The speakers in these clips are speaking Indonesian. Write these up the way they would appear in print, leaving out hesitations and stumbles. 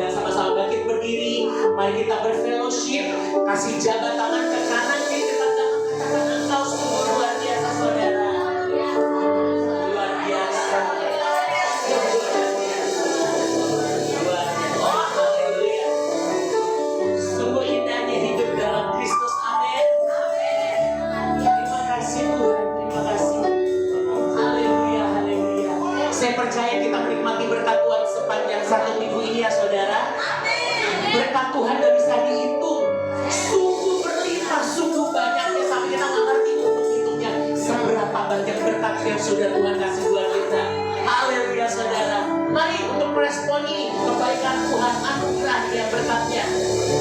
Dan sama-sama bangkit berdiri. Mari kita berfellowship. Kasih jabat tangan ke kanan, kiri, depan tangan ke kanan. Engkau sungguh luar biasa, saudara. Luar biasa. Luar biasa. Oh, haleluya. Sungguh indahnya hidup dalam Kristus. Amin. Terima kasih Tuhan. Terima kasih. Haleluya, haleluya. Saya percaya kita menikmati berkat Tuhan sepanjang satu minggu ini ya saudara. Berkat Tuhan gak bisa dihitung. Sungguh berlimpah, sungguh banyaknya sampai kita gak ngerti untuk hitungnya. Seberapa banyak berkat yang sudah Tuhan kasih buat kita. Haleluya saudara. Mari untuk meresponi kebaikan Tuhan, anugerah yang berkatnya.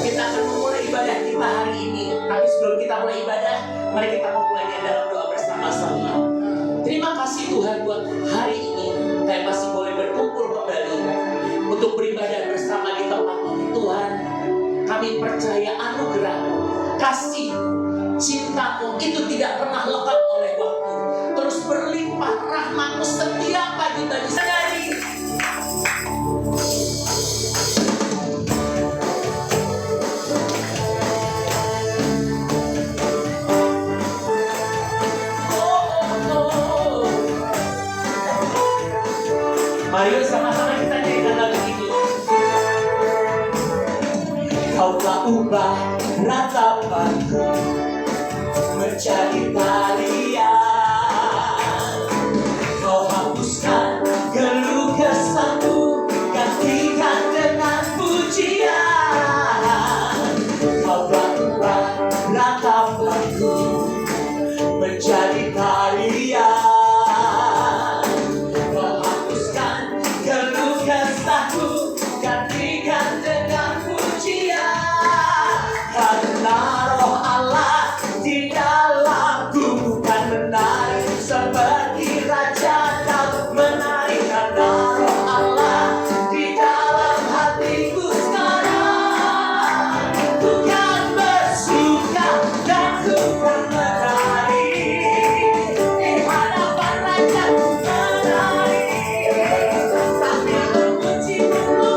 Kita akan memulai ibadah kita hari ini. Tapi sebelum kita mulai ibadah, mari kita memulainya dalam doa bersama-sama. Terima kasih Tuhan buat hari ini. Kita masih boleh berkumpul kembali untuk beribadah bersama di tempat ini Tuhan. Kami percaya anugerah-Mu, kasih, cinta-Mu itu tidak pernah lekang oleh waktu. Terus berlimpah rahmat-Mu setiap pagi-pagi sekali. Mari sama-sama kita nyanyikan lagu itu. Kau telah ubah ratapanku menjadi talian. Kau hapuskan keluh kesahku, gantikan dengan pujian. Kau telah ubah ratapanku menjadi talian. Gantikan dengan pujian. Karena roh Allah di dalamku bukan menari seperti raja kau menari. Karena roh Allah di dalam hatiku sekarang, ku kan bersuka dan ku kan menari di hadapan raja menari sambil memuji-Mu.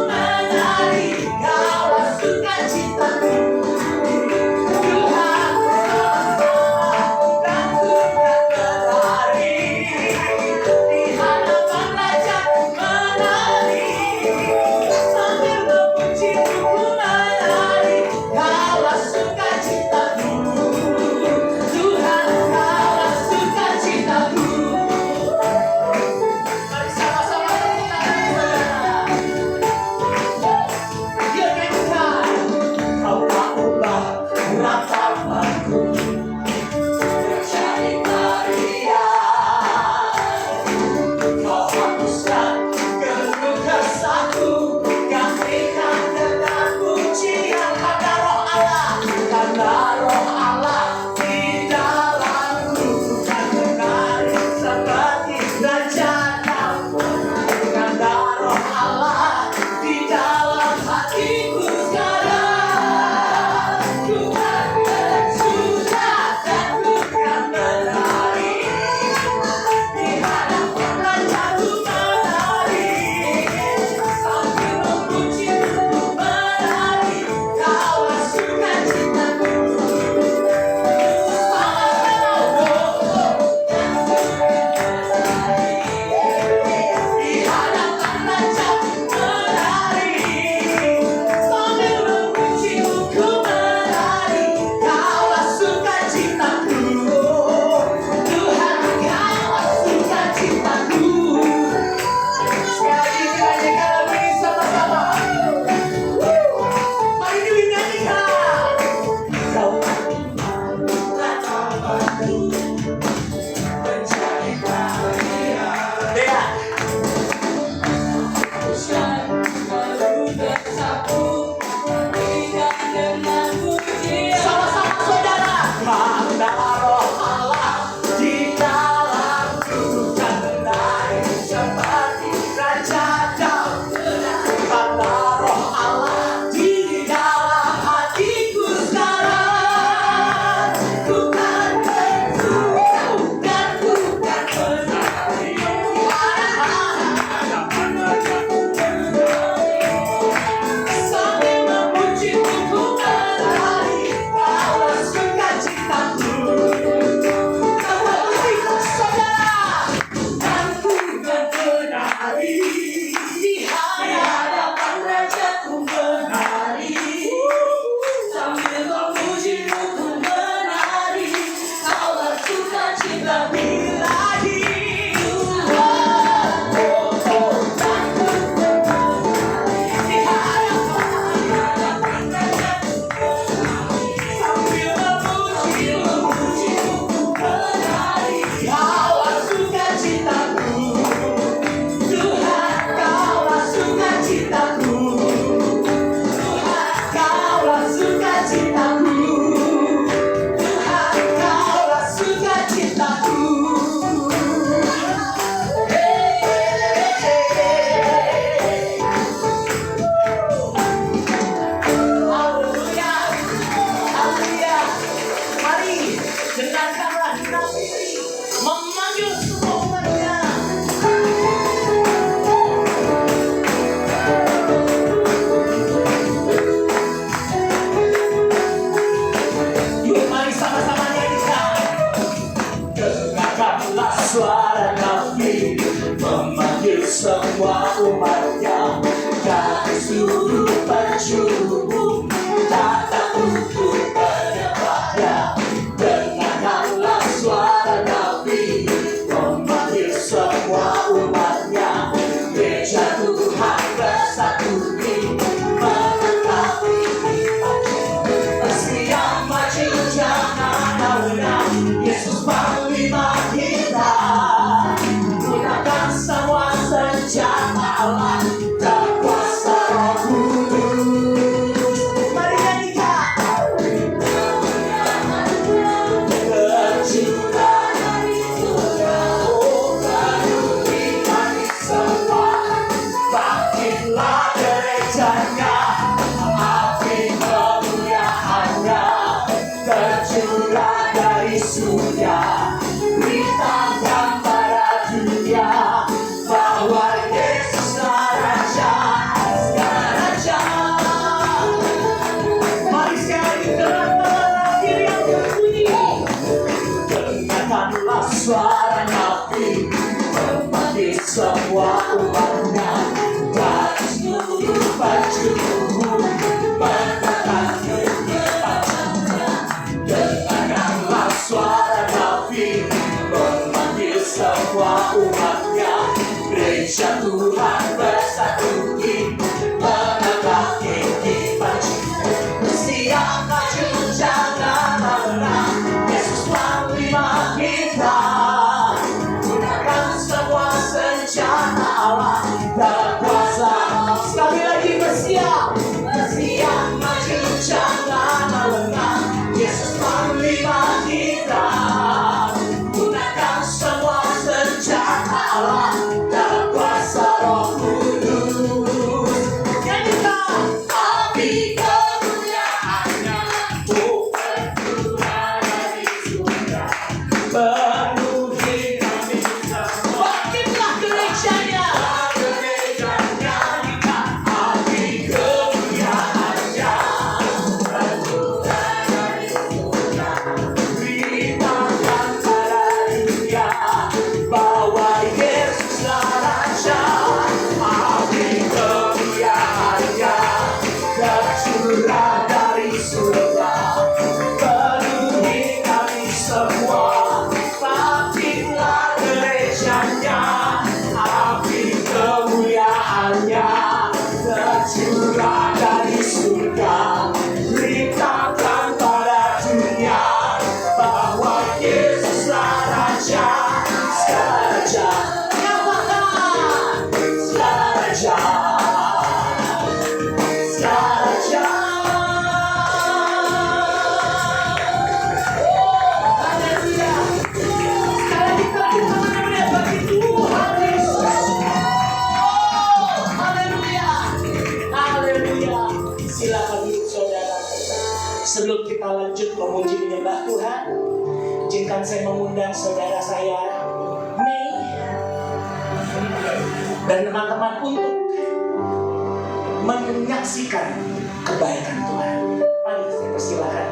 seluruh penjuru datang untuk menyembahnya. Dengarkanlah suara Nabi memanggil semua umatnya. Gereja Tuhan bersatu di menanggapi pasti yang maju jangan menang. Yesus panglima kita, gunakan semua senjata Allah dan kuasa Roh Kudus. Mari nyanyikan. Tercurah dari surga, oh penuhi hati semua. Bangkitlah gerejanya, api kemuliaannya tercurah dari surga. Beritakan pada dunia bahwa Yesuslah Raja, segala raja. Mari sekali dengarkan diri yang berbunyi. Dengarkanlah suara Nabi memanggil semua umatnya dari seluruh penjuru mendatangi tempatnya. Dengarkanlah suara Nabi memanggil semua umatnya. Gereja Tuhan bersatu di menegakkan kipas. Siap maju jangan menang. Yesus panglima kita, gunakan semua senjata Allah dalam kuasa. Sekali lagi bersiap, bersiap maju jangan menang. Yesus panglima kita, gunakan semua senjata Allah dalam kuasa Roh Kudus. Nyanyikan. Api kemuliaannya, oh tercurah dari surga. Penuhi kami semua. Bangkitlah gerejanya. Gerejanya kita. Api kemuliaannya tercurah dari surga. Beritakan pada dunia bahwa Yesuslah Raja. Api kemuliaannya tercurah dari surga. Penuhi kami semua. Bangkitlah gerejanya. Api kemuliaannya tercurah dari surga. Beritakan pada dunia bahwa Yesuslah Raja, segala raja. Nyatakan segala raja, segala raja. Haleluya. Sekali lagi tepuk tangannya bagi Tuhan Yesus. Oh, haleluya. Haleluya. Silakan duduk saudara. Sebelum kita lanjut memuji menyembah Tuhan, izinkan saya mengundang saudara saya Mei dan teman-teman untuk menyaksikan kebaikan Tuhan. Mari saya persilakan.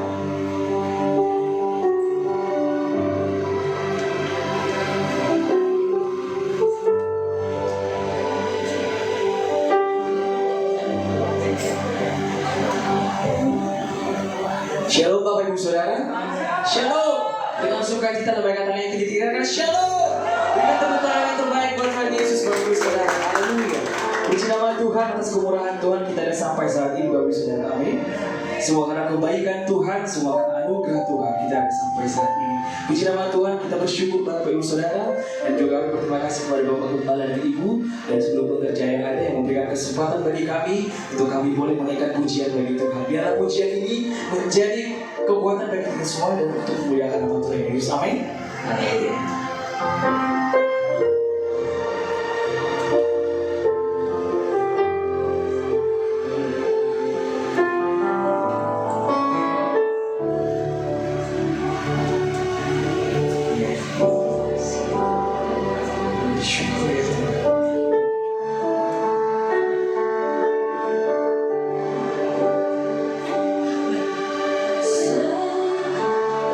Shalom Bapak Ibu Saudara. Shalom. Dengan sukacita dan baik kata yang ditinggalkan. Shalom. Berikan tepuk tangan yang terbaik buat Tuhan Yesus Bapak Ibu Saudara. Haleluya. Puji nama Tuhan atas kemurahan Tuhan kita ada sampai saat ini Bapak Ibu Saudara. Amin. Semua karena kebaikan Tuhan, semua karena anugerah Tuhan kita ada sampai saat ini. Puji nama Tuhan, kita bersyukur Bapak Ibu Saudara dan juga berterima kasih kepada Bapak Gembala dan Ibu dan seluruh pekerja yang ada yang memberikan kesempatan bagi kami untuk kami boleh menaikkan pujian bagi Tuhan. Biarlah pujian ini menjadi kekuatan bagi kita semua dan untuk memuliakan nama Tuhan Yesus. Amin. Amin.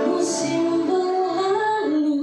Musim berlalu,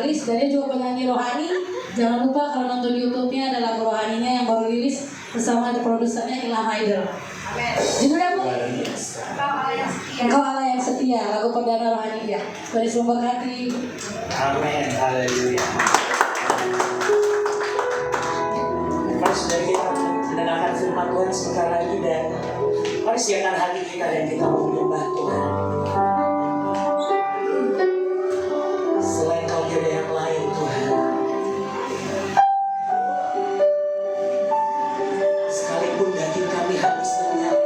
rilis dan dia juga penyanyi rohani. Jangan lupa kalau nonton YouTube-nya ada lagu rohaninya yang baru rilis bersama produsernya Ilham Haider. Judulnya Bu, Luar biasa. Engkau Allah yang setia, lagu perdana rohani dia. Tuhan Yesus memberkati. Amin. Haleluya. Mari saudara kita mendengarkan firman Tuhan sebentar lagi dan mari siapkan hati kita dan kita mau menyembah Tuhan. Selain Kau tiada yang lain Tuhan. Sekalipun daging kami habis lenyap,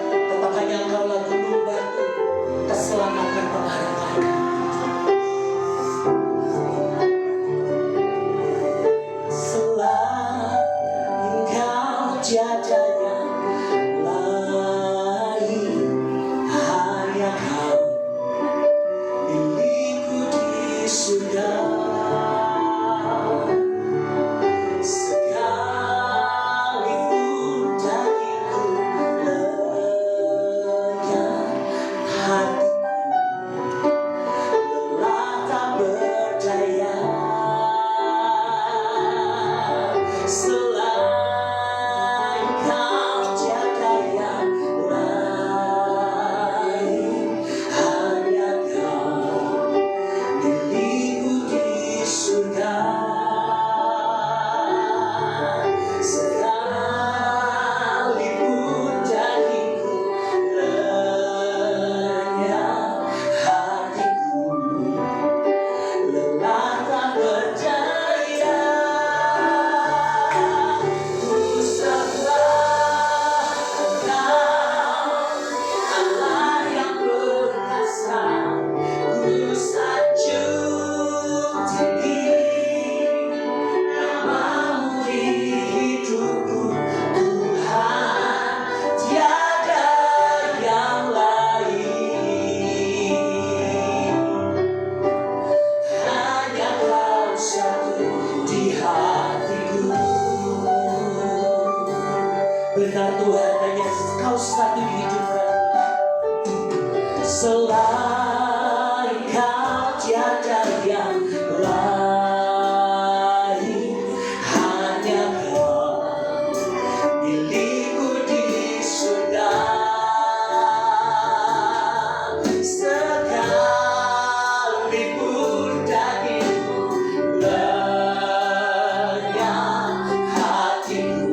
tetap hanya Engkau lah gunung batu keselamatan pengharapan kami. Selain Kau tiada yang lain, hanya Kau milikku di surga. Sekalipun dagingku lenyap, hatiku lelah tak berdaya. Selain Kau tiada yang lain, hanya Kau milikku di surga. Sekalipun dagingku lenyap, hatiku lelah tak berdaya. Ku sembah Engkau, Allah yang perkasa. Ku sanjung tinggi namamu di hidupku, Tuhan, tiada yang lain. Hanya Kau satu di hatiku. Benar Tuhan, hanya Kau satu di hidup kami. Selain Kau tiada yang lain, hanya Kau milikku di surga. Sekalipun dagingku lenyap, hatiku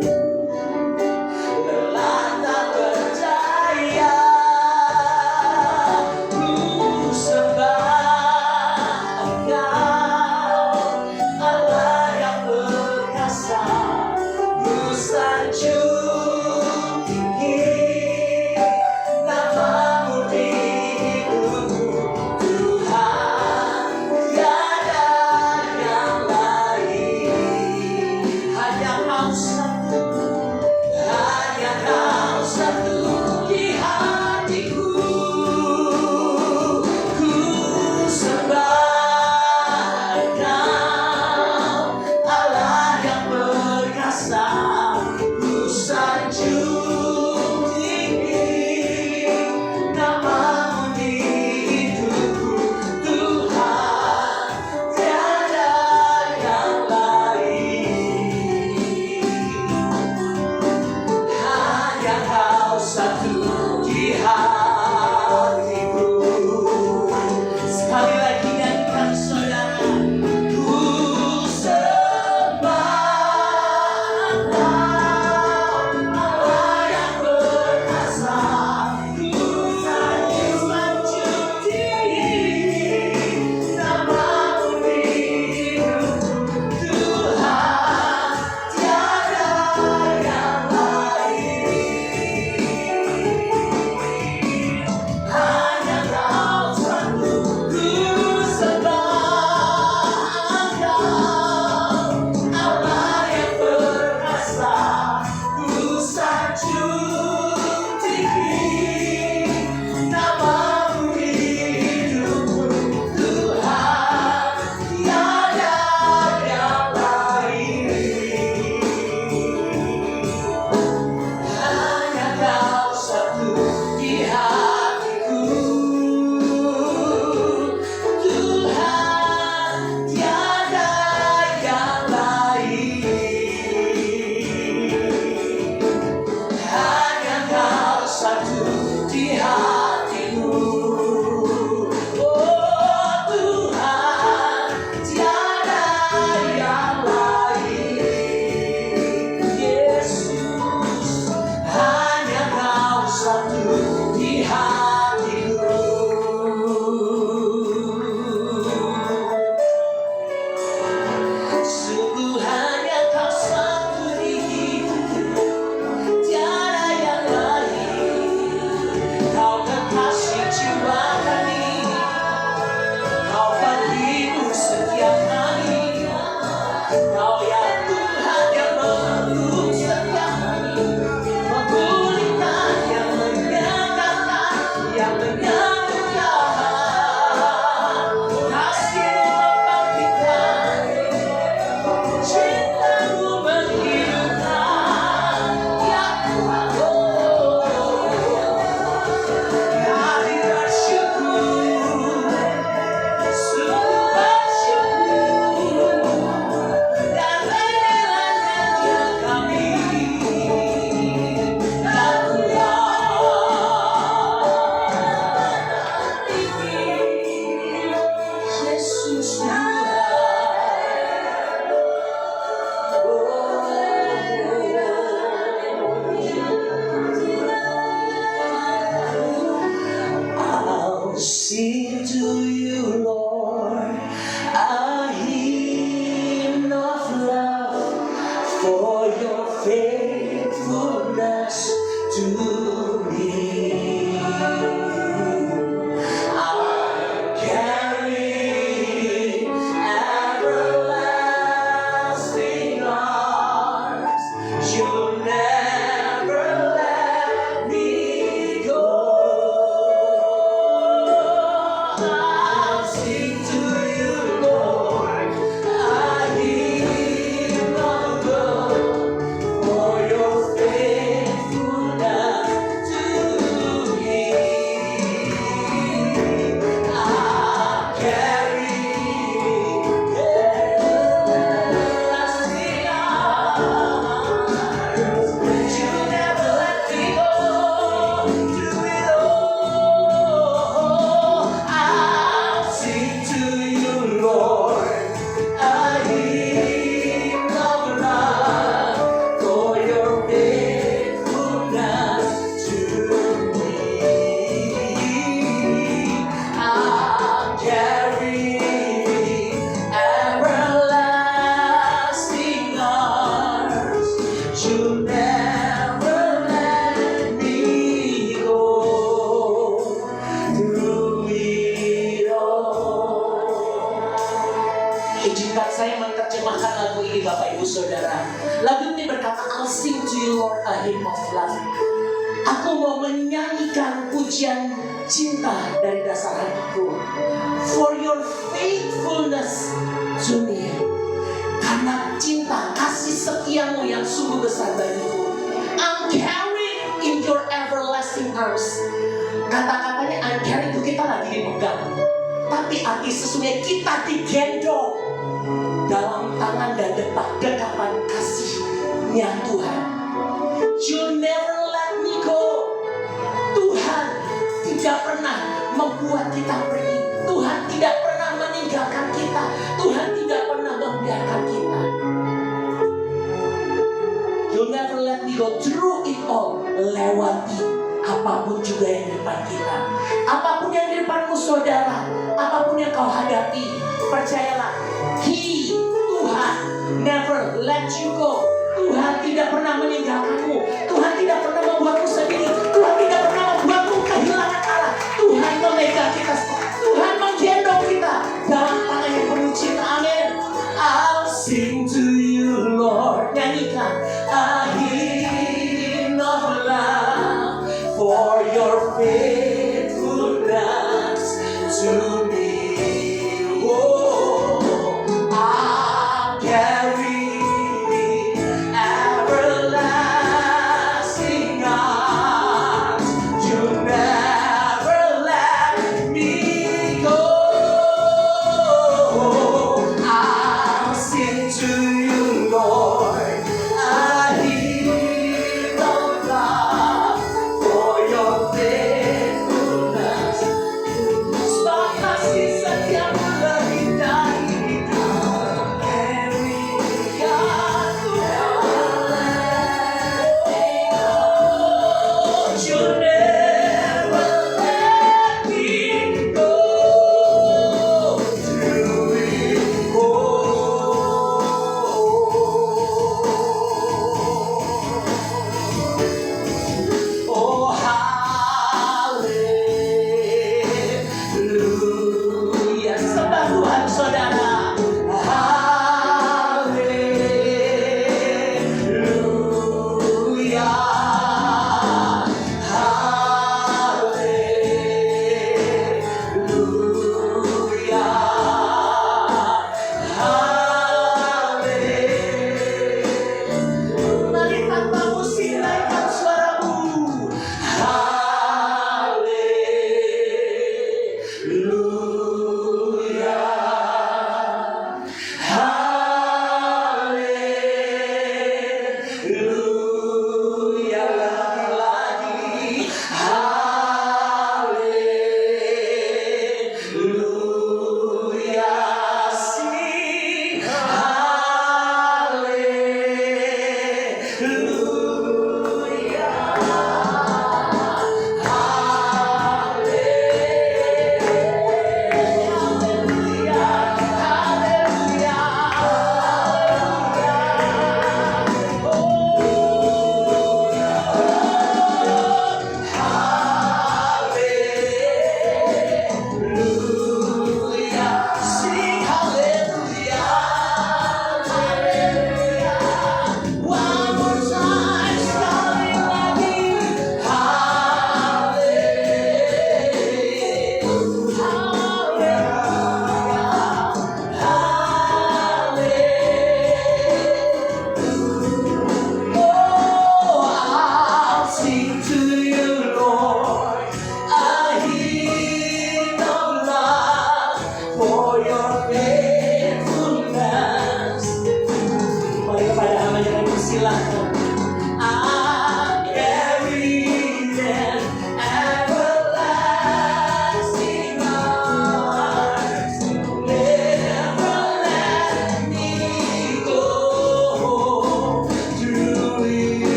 lelah tak berdaya. Ku to me. I'm carrying everlasting arms. You'll never let me go. I'll sing to you, Lord. I give all good for your faithfulness to me. I'm carrying everlasting arms. You never let me go. Through it all, I'll sing to you, Lord. I give love for your faithfulness to me. I'm carrying everlasting arms. You never let me go through it all. Izinkan saya menerjemahkan lagu ini, Bapak Ibu Saudara. Lagu ini berkata, I'll sing to you, Lord, a hymn of love. Aku mau menyanyikan pujian cinta dari dasar hatiku. For your faithfulness to me. Karena cinta, kasih setiamu yang sungguh besar bagiku. I'm carried in your everlasting arms. Kata-katanya I'm carried itu kita lagi dipegang. Tapi arti sesungguhnya kita digendong dalam tangan dan dekapan kasih-Nya Tuhan. You'll never let me go. Tuhan tidak pernah membuat kita pergi. Tuhan tidak pernah meninggalkan kita. Tuhan tidak pernah membiarkan kita. You'll never let me go through it all. Lewati apapun juga yang di depan kita. Apapun yang di depanmu, saudara. Apapun yang kau hadapi, percayalah, Tuhan never let you go. Tuhan tidak pernah meninggalkanmu. Tuhan tidak pernah membuatmu sendiri. Tuhan tidak pernah membuatmu kehilangan arah. Tuhan memegang kita. Tuhan menggendong kita dalam tangan yang penuh cinta. Amin. I'll sing to you, Lord. Nyanyikan a hymn of love for your faithfulness to me. Oh, I'm carrying everlasting arms. You never let me go. I'll sing to you, Lord. I hear of love for your faithfulness. Stop.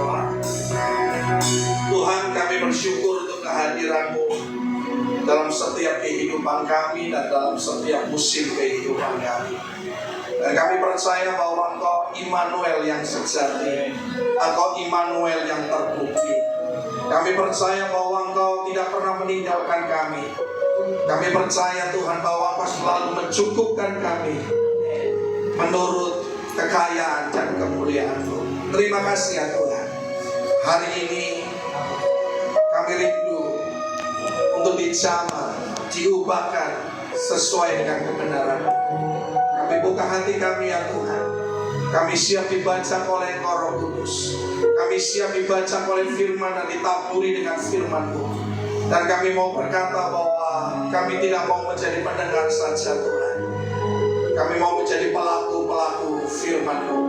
berdoa. Tuhan, kami bersyukur untuk kehadiran-Mu dalam setiap kehidupan kami dan dalam setiap musim kehidupan kami. Dan kami percaya bahwa Engkau Immanuel yang sejati, Engkau Immanuel yang terbukti. Kami percaya bahwa Engkau tidak pernah meninggalkan kami. Kami percaya Tuhan bahwa Engkau selalu mencukupkan kami menurut kekayaan dan kemuliaan-Mu. Terima kasih ya Tuhan. Hari ini kami rindu untuk dijamah, diubahkan sesuai dengan kebenaran. Kami buka hati kami ya Tuhan. Kami siap dibaca oleh Engkau Roh Kudus. Kami siap dibaca oleh firman dan ditaburi dengan firman-Mu. Dan kami mau berkata bahwa kami tidak mau menjadi pendengar saja Tuhan. Kami mau menjadi pelaku-pelaku firman-Mu.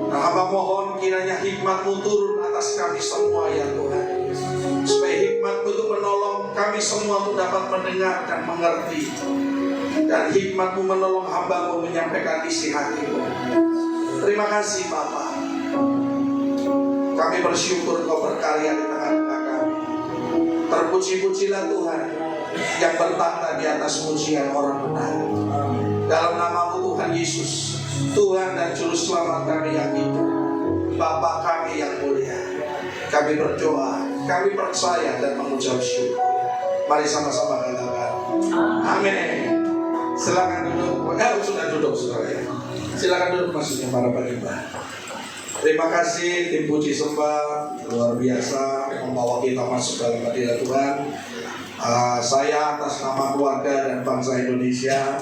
Nah, hamba mohon kiranya hikmat-Mu turun atas kami semua ya Tuhan. Supaya hikmat-Mu itu menolong kami semua untuk dapat mendengar dan mengerti. Dan hikmat-Mu menolong hamba-Mu menyampaikan isi hati-Mu. Terima kasih Bapa. Kami bersyukur Kau berkarya di tengah-tengah kami. Terpuji-pujilah Tuhan yang bertahta di atas pujian orang benar. Dalam nama-Mu Tuhan Yesus, Tuhan dan Juru Selamat kami yang hidup, Bapa kami yang mulia, kami berdoa, kami percaya dan mengucap syukur. Mari sama-sama katakan amin. Silakan duduk. Sudah duduk saudara ya. Silakan duduk maksudnya para penyembah. Terima kasih tim puji sembah luar biasa membawa kita masuk dalam hadirat Tuhan. Saya atas nama keluarga dan bangsa Indonesia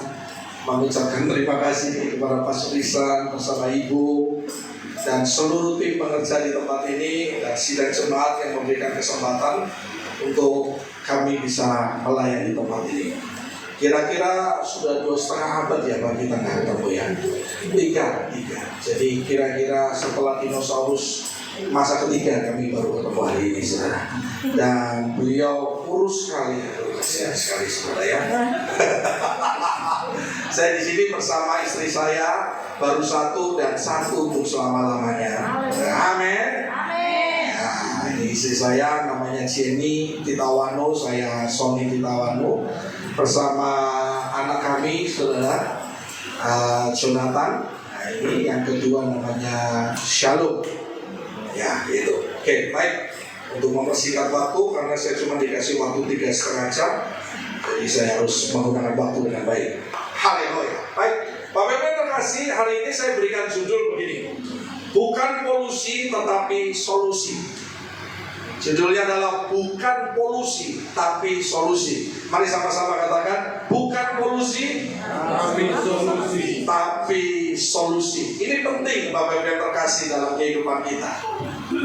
mengucapkan terima kasih kepada Pak Sulisan bersama Ibu dan seluruh tim pengerja di tempat ini dan sidang jemaat yang memberikan kesempatan untuk kami bisa melayani tempat ini. Kira-kira sudah 2,5 abad ya Pak kita nggak ketemu ya. Tiga. Jadi kira-kira setelah dinosaurus masa ketiga kami baru ketemu hari ini saudara. Dan beliau kurus sekali, sehat sekali saudara ya. Saya di sini bersama istri saya baru 1 dan 1 untuk selama-lamanya. Amin. Nah, ini istri saya namanya Jenny Titawano, saya Sony Titawano. Bersama anak kami saudara Jonathan. Nah, ini yang kedua namanya Shalom. Ya itu. Oke, baik. Untuk mempersingkat waktu karena saya cuma dikasih waktu 3,5 jam, jadi saya harus menggunakan waktu dengan baik. Haleluya. Baik, Bapak Ibu yang terkasih, hari ini saya berikan judul begini: bukan polusi tetapi solusi. Judulnya adalah bukan polusi tapi solusi. Mari sama-sama katakan bukan polusi tapi solusi. Tapi solusi. Ini penting Bapak Ibu yang terkasih dalam kehidupan kita.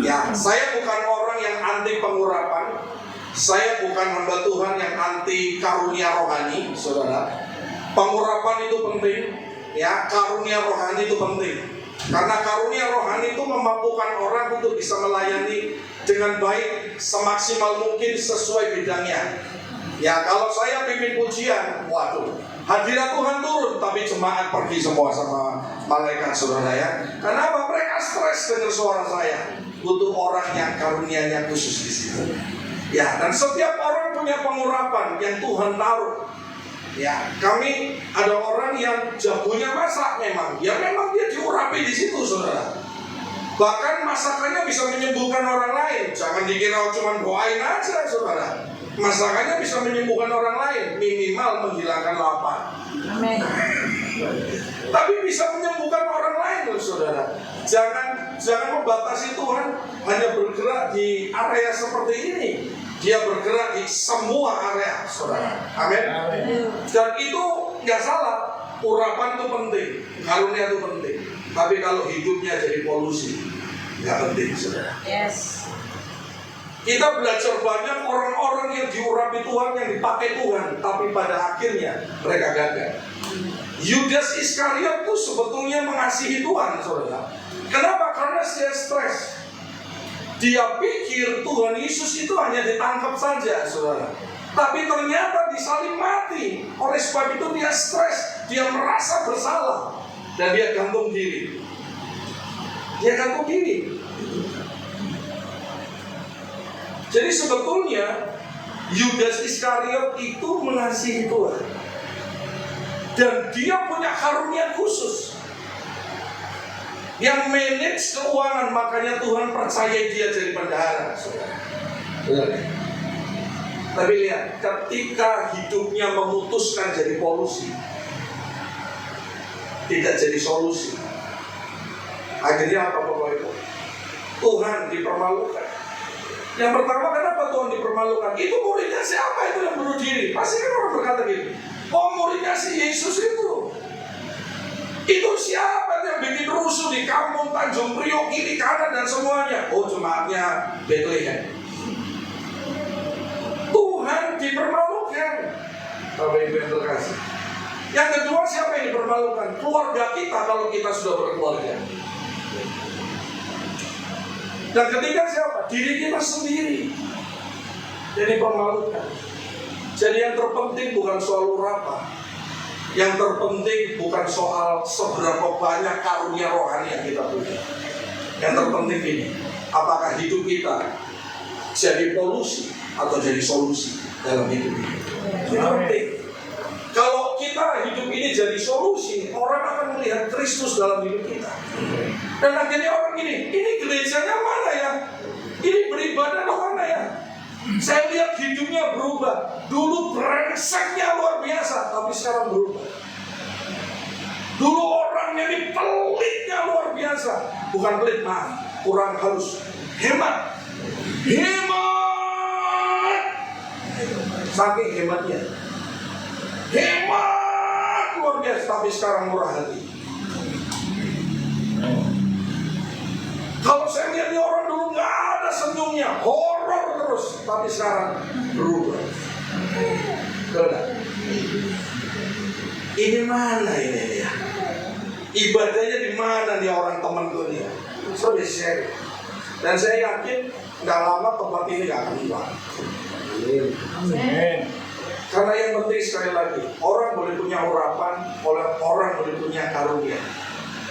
Ya, saya bukan orang yang anti pengurapan. Saya bukan hamba Tuhan yang anti karunia rohani, saudara. Pengurapan itu penting, ya, karunia rohani itu penting. Karena karunia rohani itu memampukan orang untuk bisa melayani dengan baik, semaksimal mungkin sesuai bidangnya. Ya, kalau saya pimpin pujian, waduh, hadirat Tuhan turun, tapi jemaat pergi semua sama malaikat saudara ya. Kenapa? Mereka stres dengar suara saya. Butuh orang yang karunianya khusus di situ. Ya, dan setiap orang punya pengurapan yang Tuhan taruh. Ya, kami ada orang yang jagonya masak memang. Ya memang dia diurapi di situ, saudara. Bahkan masakannya bisa menyembuhkan orang lain. Jangan dikira cuma doain aja, saudara. Masakannya bisa menyembuhkan orang lain, minimal menghilangkan lapar. Amin. Tapi bisa menyembuhkan orang lain, loh, saudara. Jangan membatasi Tuhan hanya bergerak di area seperti ini. Dia bergerak di semua area, saudara. Amin. Dan itu nggak salah. Urapan itu penting, karunia itu penting. Tapi kalau hidupnya jadi polusi, nggak penting, saudara. Yes. Kita belajar banyak orang-orang yang diurapi Tuhan, yang dipakai Tuhan, tapi pada akhirnya mereka gagal. Yudas Iskariot itu sebetulnya mengasihi Tuhan, saudara. Kenapa? Karena dia stres. Dia pikir Tuhan Yesus itu hanya ditangkap saja, saudara. Tapi ternyata disalib mati. Oleh sebab itu dia stres, dia merasa bersalah, dan dia gantung diri. Jadi sebetulnya Yudas Iskariot itu mengasihi Tuhan, dan dia punya karunia khusus yang manage keuangan, makanya Tuhan percaya dia jadi bendahara. Tapi lihat, ketika hidupnya memutuskan jadi polusi, tidak jadi solusi, akhirnya apa Bapak Ibu? Tuhan dipermalukan. Yang pertama, kenapa Tuhan dipermalukan? Itu muridnya siapa itu yang bunuh diri? Pasti kan orang berkata gini, oh muridnya si Yesus itu siapa yang bikin rusuh di kampung Tanjung Priok kiri kanan dan semuanya? Oh, jemaatnya Bethlehem. Tuhan dipermalukan. Bapak Ibu yang terkasih. Yang kedua, siapa yang dipermalukan? Keluarga kita kalau kita sudah berkeluarga. Dan ketiga siapa? Diri kita sendiri. Jadi dipermalukan. Jadi yang terpenting bukan soal urapa. Yang terpenting bukan soal seberapa banyak karunia rohani yang kita punya. Yang terpenting ini, apakah hidup kita jadi polusi atau jadi solusi dalam hidup ini. Itu penting. Kalau kita hidup ini jadi solusi, orang akan melihat Kristus dalam hidup kita. Dan akhirnya orang ini gerejanya mana ya? Ini beribadah mana ya? Saya lihat hidupnya berubah. Dulu brengseknya luar biasa, tapi sekarang berubah. Dulu orangnya ini pelitnya luar biasa. Bukan pelit, maaf, kurang halus. Hemat. Saking hematnya. Hemat luar biasa, tapi sekarang murah hati. Kalau saya lihat ini orang dulu nggak ada senyumnya, horor terus, tapi sekarang berubah. Benar. Ini mana ini ya? Ibadahnya di mana nih orang temanku nih? So di share. Dan saya yakin nggak lama tempat ini nggak akan hilang. Amin. Karena yang penting sekali lagi, orang boleh punya urapan, orang boleh punya karunia.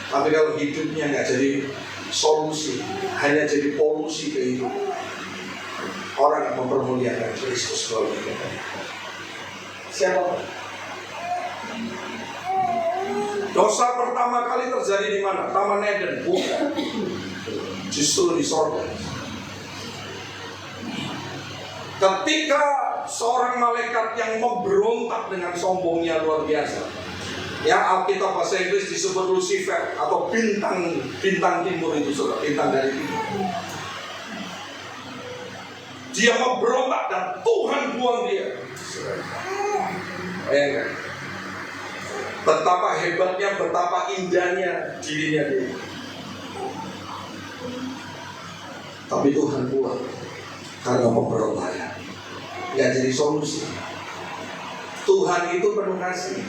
Tapi kalau hidupnya nggak jadi solusi, hanya jadi polusi kehidupan, orang yang mempermuliakan Kristus kalau kita. Siapa? Dosa pertama kali terjadi di mana? Taman Eden, bukan. Justru di sorga. Ketika seorang malaikat yang memberontak dengan sombongnya luar biasa, ya Alkitab bahasa Inggris disebut Lucifer atau bintang timur itu saudara, bintang dari timur. Dia memberontak dan Tuhan buang dia. Bayangkan betapa hebatnya, betapa indahnya dirinya dia. Tapi Tuhan buang karena pemberontakan. Gak jadi solusi. Tuhan itu penuh kasih,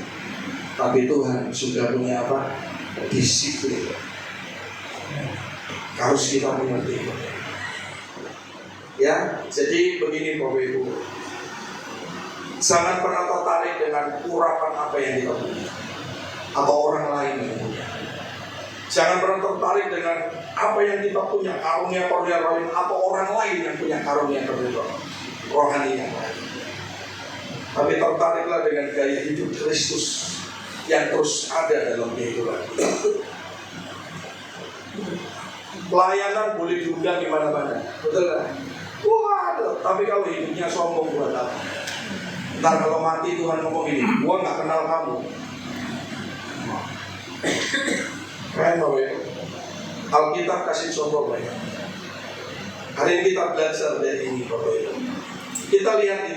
tapi Tuhan sudah punya apa? Disiplin. Harus kita mengerti. Ya, jadi begini Bapak Ibu. Jangan pernah tertarik dengan urapan apa yang kita punya atau orang lain yang punya. Jangan pernah tertarik dengan apa yang kita punya, karunia lain atau orang lain yang punya karunia rohani yang lain. Tapi tertariklah dengan gaya hidup Kristus yang terus ada dalam kehidupan. Pelayanan boleh diundang di mana-mana, betul kan? Waduh, tapi kalau hidupnya sombong buat apa? Ntar kalau mati Tuhan ngomong ini, gua nggak kenal kamu. Keren Bapak ya. Alkitab kasih contoh banyak. Hari ini kita belajar dari ini Bapak Ibu. Kita lihat di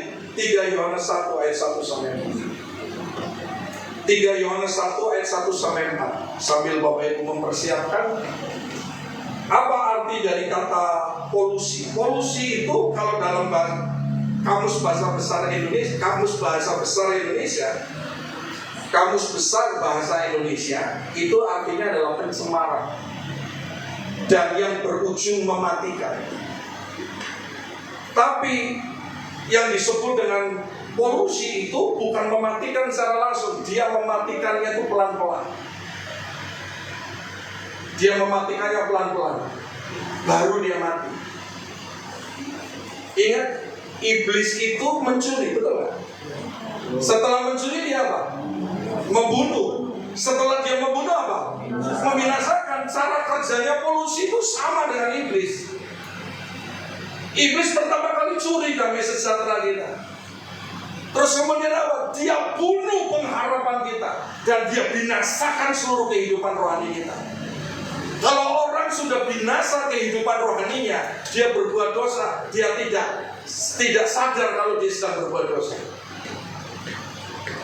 3 Yohanes 1 ayat 1 sampai 4. 3 Yohanes 1 ayat 1 sampai 4. Sambil Bapak Ibu mempersiapkan, apa arti dari kata polusi? Polusi itu kalau dalam Kamus Bahasa Besar Indonesia, Kamus Bahasa Indonesia itu artinya adalah pencemaran dan yang berujung mematikan. Tapi yang disebut dengan polusi itu bukan mematikan secara langsung, dia mematikannya itu pelan-pelan. Dia mematikannya pelan-pelan, baru dia mati. Ingat, iblis itu mencuri, betul nggak? Setelah mencuri dia apa? Membunuh. Setelah dia membunuh apa? Membinasakan. Cara kerjanya polusi itu sama dengan iblis. Iblis pertama kali curi damai sejahtera kita. Terus kemudian apa? Dia bunuh pengharapan kita. Dan dia binasakan seluruh kehidupan rohani kita. Kalau orang sudah binasa kehidupan rohaninya, dia berbuat dosa, dia tidak sadar kalau dia sedang berbuat dosa.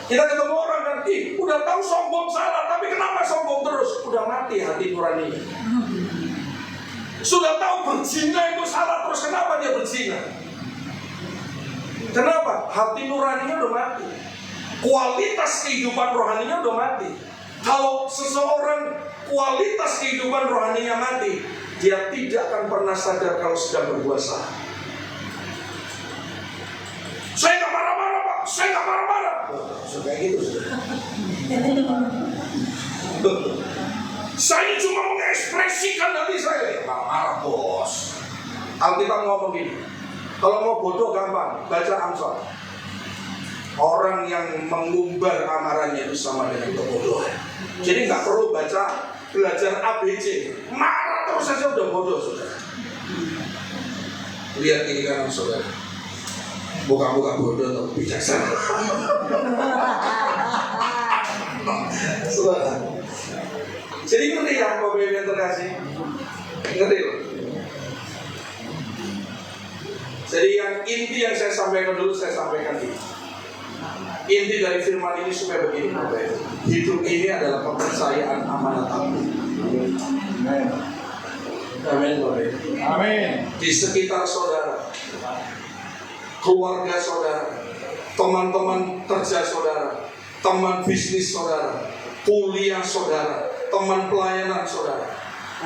Kita ketemu orang kan, udah tahu sombong salah, tapi kenapa sombong terus? Udah mati hati nuraninya. Sudah tahu berzina itu salah, terus kenapa dia berzina? Kenapa? Hati nuraninya udah mati. Kualitas kehidupan rohaninya udah mati. Kalau seseorang kualitas kehidupan rohaninya mati, dia tidak akan pernah sadar kalau sedang berbuat salah. Saya nggak marah-marah, Pak. Saya nggak marah-marah. Sudah gitu, sudah. Saya cuma mengekspresikan hati saya. Marah-marah, bos. Alkitab ngomong gini. Kalau mau bodoh gampang, baca Amsal. Orang yang mengumbar amarahnya itu sama dengan kebodohan. Jadi nggak perlu belajar ABC. Marah terus saja udah bodoh, saudara. Lihat kiri kanan, saudara. Buka-buka bodoh atau bijaksana. Saudara. Jadi ngerti ya, Bapak Ibu yang terkasih? Ngerti loh. Jadi yang inti yang saya sampaikan dulu, saya sampaikan ini. Inti dari firman ini supaya begini, Bapak Ibu. Hidup ini adalah kepercayaan amanat Allah. Amin, Bapak Ibu. Amin. Di sekitar saudara, keluarga saudara, teman-teman kerja saudara, teman bisnis saudara, kuliah saudara, teman pelayanan saudara,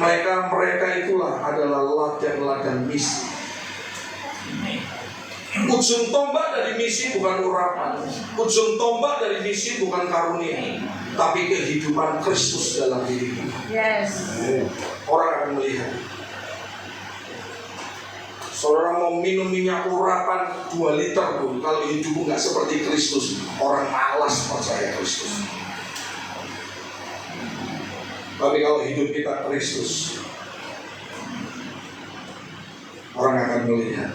mereka itulah adalah ladang-ladang misi. Ujung tombak dari misi bukan urapan, ujung tombak dari misi bukan karunia, tapi kehidupan Kristus dalam dirimu. Yes. Orang akan melihat. Saudara mau minum minyak urapan 2 liter pun, kalau hidupmu nggak seperti Kristus, orang malas percaya Kristus. Tapi kalau hidup kita Kristus, orang akan melihat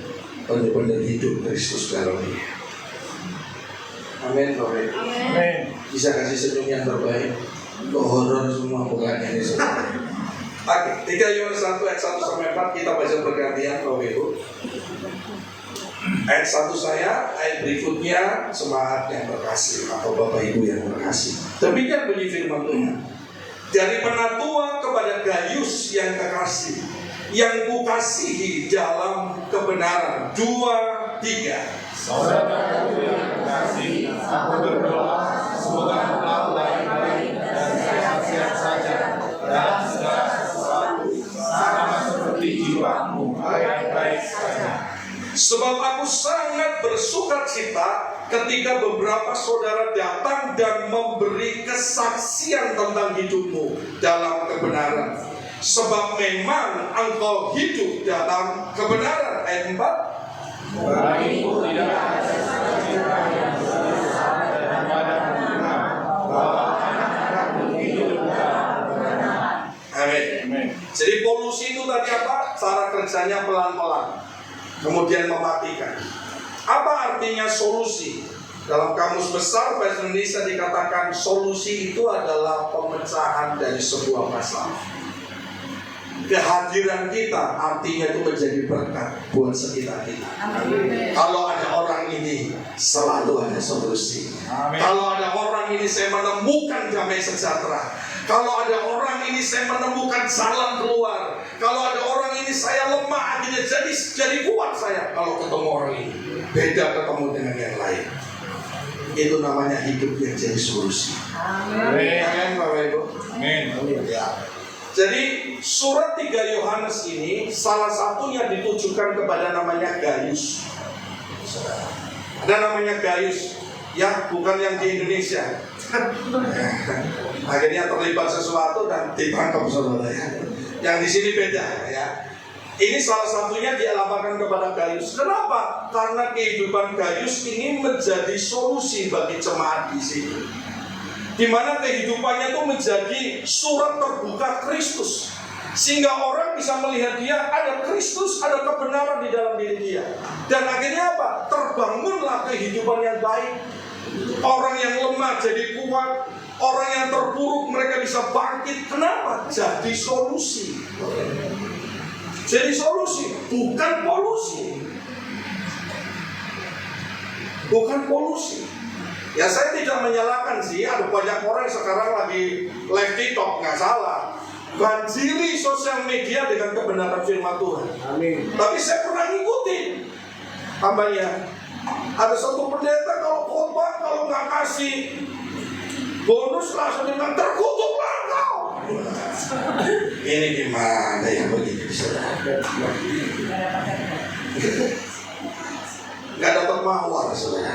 benar-benar hidup Kristus dalam dia. Amin, Bapak. Amin. Bisa kasih senyum yang terbaik. Kok horor semua bukannya ini saudara. Oke, 3 Yohanes 1 ayat 1 sampai 4 kita baca bergantian, Bapak Ibu. Ayat 1 saya, ayat berikutnya semangat yang terkasih atau Bapak Ibu yang terkasih. Demikian bunyi firman Tuhan. Dari penatua kepada Gayus yang kekasih, yang kukasihi dalam kebenaran. 2, 3. Saudara-saudaraku yang terkasih, aku berdoa semoga engkau baik-baik dan sehat-sehat saja dalam segala sesuatu, sama seperti jiwamu baik-baik saja. Sebab aku sangat bersukacita ketika beberapa saudara datang dan memberi kesaksian tentang hidupmu dalam kebenaran. Sebab memang engkau hidup dalam kebenaran. Ayat 4. Bagiku tidak ada sukacita yang sebesar daripada mendengar bahwa anak-anakmu hidup dalam kebenaran. Amin. Amin. Jadi polusi itu tadi apa? Cara kerjanya pelan-pelan, kemudian mematikan. Apa artinya solusi? Dalam kamus besar bahasa Indonesia dikatakan solusi itu adalah pemecahan dari sebuah masalah. Kehadiran kita artinya itu menjadi berkat buat sekitar kita. Amin. Kalau ada orang ini selalu ada solusi. Amin. Kalau ada orang ini saya menemukan damai sejahtera. Kalau ada orang ini saya menemukan jalan keluar. Kalau ada orang ini saya lemah akhirnya jadi kuat saya. Kalau ketemu orang ini beda ketemu dengan yang lain. Itu namanya hidup yang jadi solusi. Amin. Amin, Bapak Ibu. Amin. Jadi surat 3 Yohanes ini salah satunya ditujukan kepada namanya Gayus. Ada namanya Gayus, ya bukan yang di Indonesia. Akhirnya terlibat sesuatu dan ditangkap saudara ya. Yang di sini beda ya. Ini salah satunya dialamatkan kepada Gaius. Kenapa? Karena kehidupan Gaius ini menjadi solusi bagi jemaat di sini. Di mana kehidupannya itu menjadi surat terbuka Kristus. Sehingga orang bisa melihat dia ada Kristus, ada kebenaran di dalam diri dia. Dan akhirnya apa? Terbangunlah kehidupan yang baik. Orang yang lemah jadi kuat, orang yang terpuruk mereka bisa bangkit. Kenapa? Jadi solusi. Jadi solusi, bukan polusi. Bukan polusi. Ya saya tidak menyalahkan sih, ada banyak orang sekarang lagi live TikTok, nggak salah. Banjiri sosial media dengan kebenaran firman Tuhan. Amin. Tapi saya pernah ngikutin. Tambahnya, ada satu pendeta kalau khotbah kalau nggak kasih bonus langsung dengan terkutuklah kau. Ini gimana ya begini saudara? Nggak dapat mawar saudara.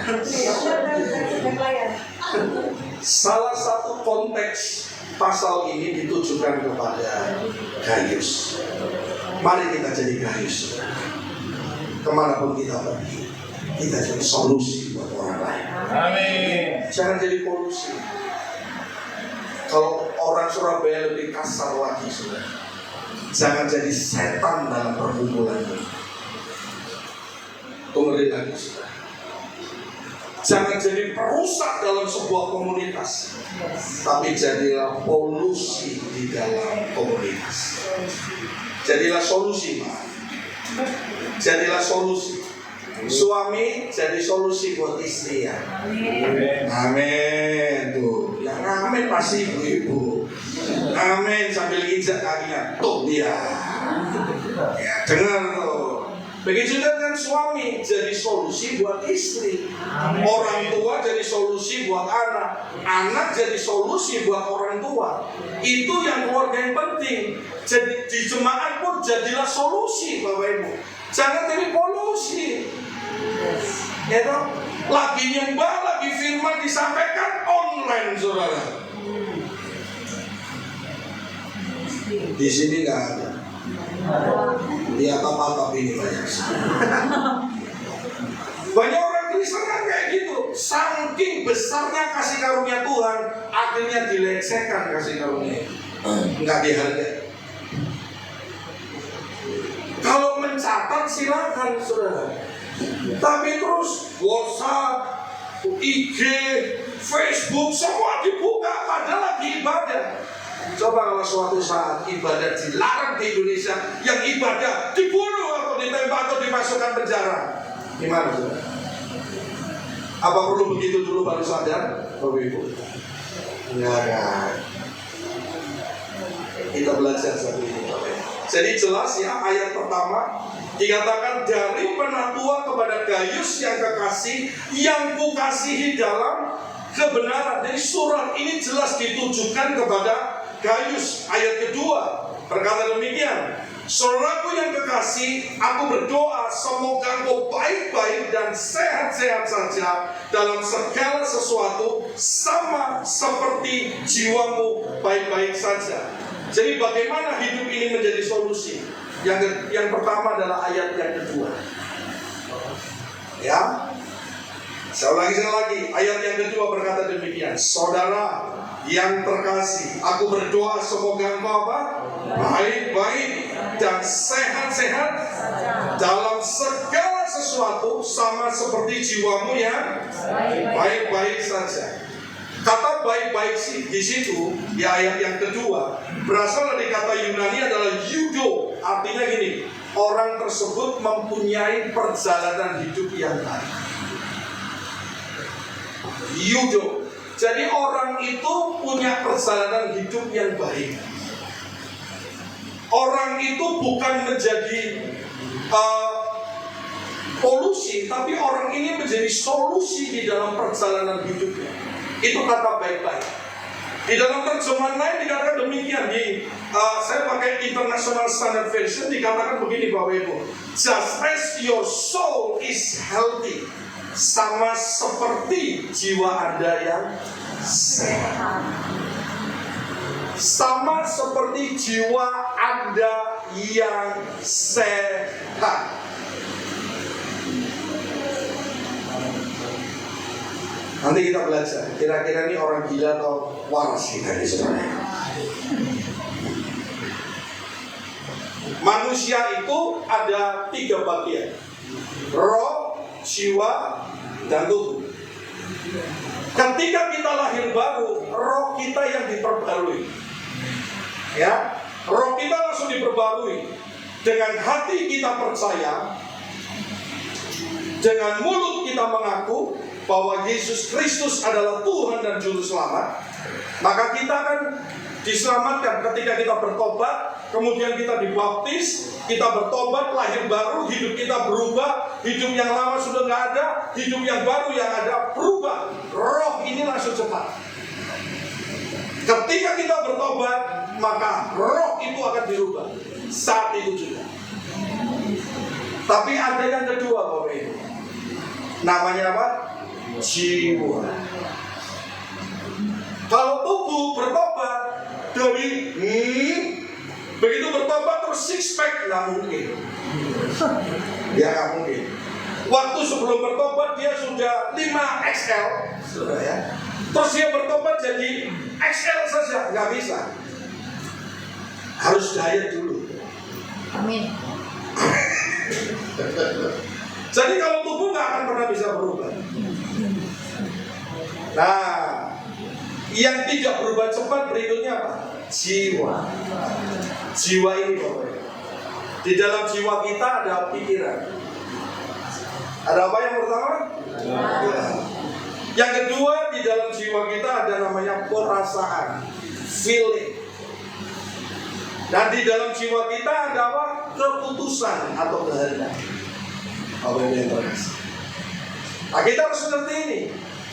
Salah satu konteks pasal ini ditujukan kepada Gaius. Mari kita jadi Gaius. Kemana pun kita pergi, kita jadi solusi buat orang lain. Amin. Jangan jadi polusi. Kalau orang Surabaya lebih kasar lagi, saudara. Jangan jadi setan dalam perkumpulan ini. Tunggu lagi, saudara. Jangan jadi perusak dalam sebuah komunitas, tapi jadilah polusi di dalam komunitas. Jadilah solusi, Pak. Jadilah solusi. Suami jadi solusi buat istri ya. Amin. Tuh, yang amin pasti ibu-ibu. Amin sambil injak kakinya. Tuh dia. Ya, dengar tuh. Begitu juga dengan suami jadi solusi buat istri. Orang tua jadi solusi buat anak. Anak jadi solusi buat orang tua. Itu yang keluarga yang penting. Jadi di jemaat pun jadilah solusi Bapak Ibu. Jangan jadi polusi. Ya toh? Lagi nyembah, lagi firman disampaikan online saudara. Di sini nggak ada. Di atap-atap ini banyak. Banyak orang Kristen kan kayak gitu. Saking besarnya kasih karunia Tuhan, akhirnya dilecehkan kasih karunia. Nggak dihargai. Kalau mencatat silakan saudara. Tapi terus WhatsApp, IG, Facebook semua dibuka padahal lagi ibadah. Coba kalau suatu saat ibadah dilarang di Indonesia, yang ibadah dibunuh atau ditembak atau dimasukkan penjara, gimana saudara? Apa perlu begitu dulu baru sadar, Bapak Ibu? Enggak. Kita belajar satu ini. Jadi jelas ya ayat pertama dikatakan dari penatua kepada Gaius yang kekasih yang kukasihi dalam kebenaran. Jadi surat ini jelas ditujukan kepada Gaius. Ayat kedua berkata demikian, saudaraku yang kekasih, aku berdoa semoga engkau baik-baik dan sehat-sehat saja dalam segala sesuatu, sama seperti jiwamu baik-baik saja. Jadi bagaimana hidup ini menjadi solusi? Yang pertama adalah ayat yang kedua. Ya, saya ulangi ayat yang kedua berkata demikian, saudara yang terkasih, aku berdoa semoga engkau apa? Baik-baik dan sehat-sehat dalam segala sesuatu, sama seperti jiwamu yang baik-baik saja. Kata baik-baik sih di situ di ayat yang kedua berasal dari kata Yunani adalah eudo. Artinya gini, orang tersebut mempunyai perjalanan hidup yang baik. Eudo. Jadi orang itu punya perjalanan hidup yang baik. Orang itu bukan menjadi polusi, tapi orang ini menjadi solusi di dalam perjalanan hidupnya. Itu kata baik-baik. Di dalam terjemahan lain dikatakan demikian. Saya pakai International Standard Version dikatakan begini Bapak Ibu. Just as your soul is healthy, sama seperti jiwa Anda yang sehat. sama seperti jiwa Anda yang sehat. Nanti kita belajar, kira-kira ini orang gila atau waras kita di sana. Manusia itu ada 3 bagian: roh, jiwa, dan tubuh. Ketika kita lahir baru, roh kita yang diperbarui. Ya, roh kita langsung diperbarui. Dengan hati kita percaya, dengan mulut kita mengaku bahwa Yesus Kristus adalah Tuhan dan Juru Selamat, maka kita akan diselamatkan ketika kita bertobat, kemudian kita dibaptis, kita bertobat, lahir baru, hidup kita berubah, hidup yang lama sudah nggak ada, hidup yang baru yang ada berubah. Roh ini langsung cepat. Ketika kita bertobat, maka roh itu akan dirubah saat itu juga. Tapi ada yang kedua, Bapak Ibu. Namanya apa? Jiwa. Kalau tubuh bertobat dari begitu bertobat terus six pack, nggak mungkin. Ya nggak mungkin. Waktu sebelum bertobat dia sudah 5XL, sudah ya. Terus dia bertobat jadi XL saja, nggak bisa. Harus diet dulu. Amin. Jadi kalau tubuh nggak akan pernah bisa berubah. Nah, yang tidak berubah cepat berikutnya apa? Jiwa. Jiwa ini Bapak. Di dalam jiwa kita ada pikiran. Ada apa yang pertama? Ya. Yang kedua, di dalam jiwa kita ada namanya perasaan, feeling. Dan di dalam jiwa kita ada apa? Keputusan atau kehendak. Apa yang terkasih? Nah, kita harus mengerti ini.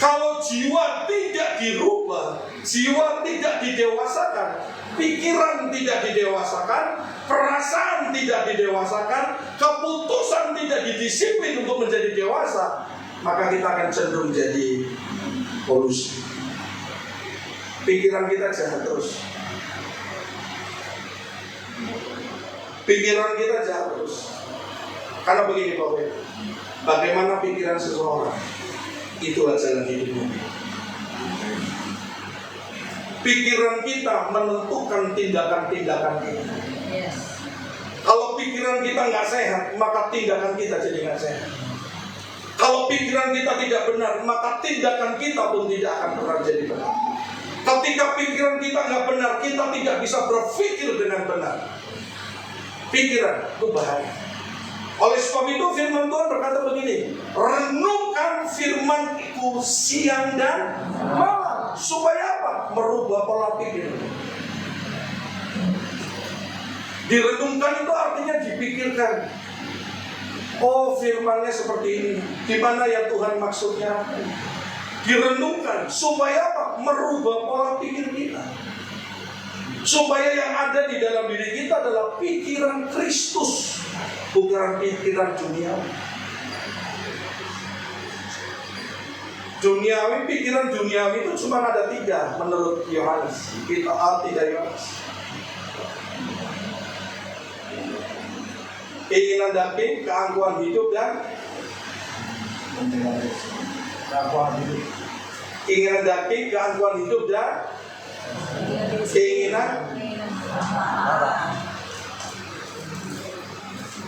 Kalau jiwa tidak dirubah, jiwa tidak didewasakan, pikiran tidak didewasakan, perasaan tidak didewasakan, keputusan tidak didisiplin untuk menjadi dewasa, maka kita akan cenderung jadi polusi. Pikiran kita jahat terus. Pikiran kita jahat terus. Karena begini Bapak, bagaimana pikiran seseorang, itulah jalan hidupnya. Pikiran kita menentukan tindakan-tindakan kita. Yes. Kalau pikiran kita nggak sehat, maka tindakan kita jadi nggak sehat. Kalau pikiran kita tidak benar, maka tindakan kita pun tidak akan pernah jadi benar. Ketika pikiran kita nggak benar, kita tidak bisa berpikir dengan benar. Pikiran itu bahaya. Oleh sebab itu firman Tuhan berkata begini, renungkan firman-Ku siang dan malam. Supaya apa? Merubah pola pikir. Direnungkan itu artinya dipikirkan. Oh, firman-Nya seperti ini. Di mana ya Tuhan maksudnya? Direnungkan supaya apa? Merubah pola pikir kita. Supaya yang ada di dalam diri kita adalah pikiran Kristus, bukan pikiran duniawi. Pikiran duniawi itu cuma ada 3 menurut Yohanes. Kita 3 Yohanes. Keinginan daging, keangkuhan hidup dan keinginan daging, keangkuhan hidup dan keinginan.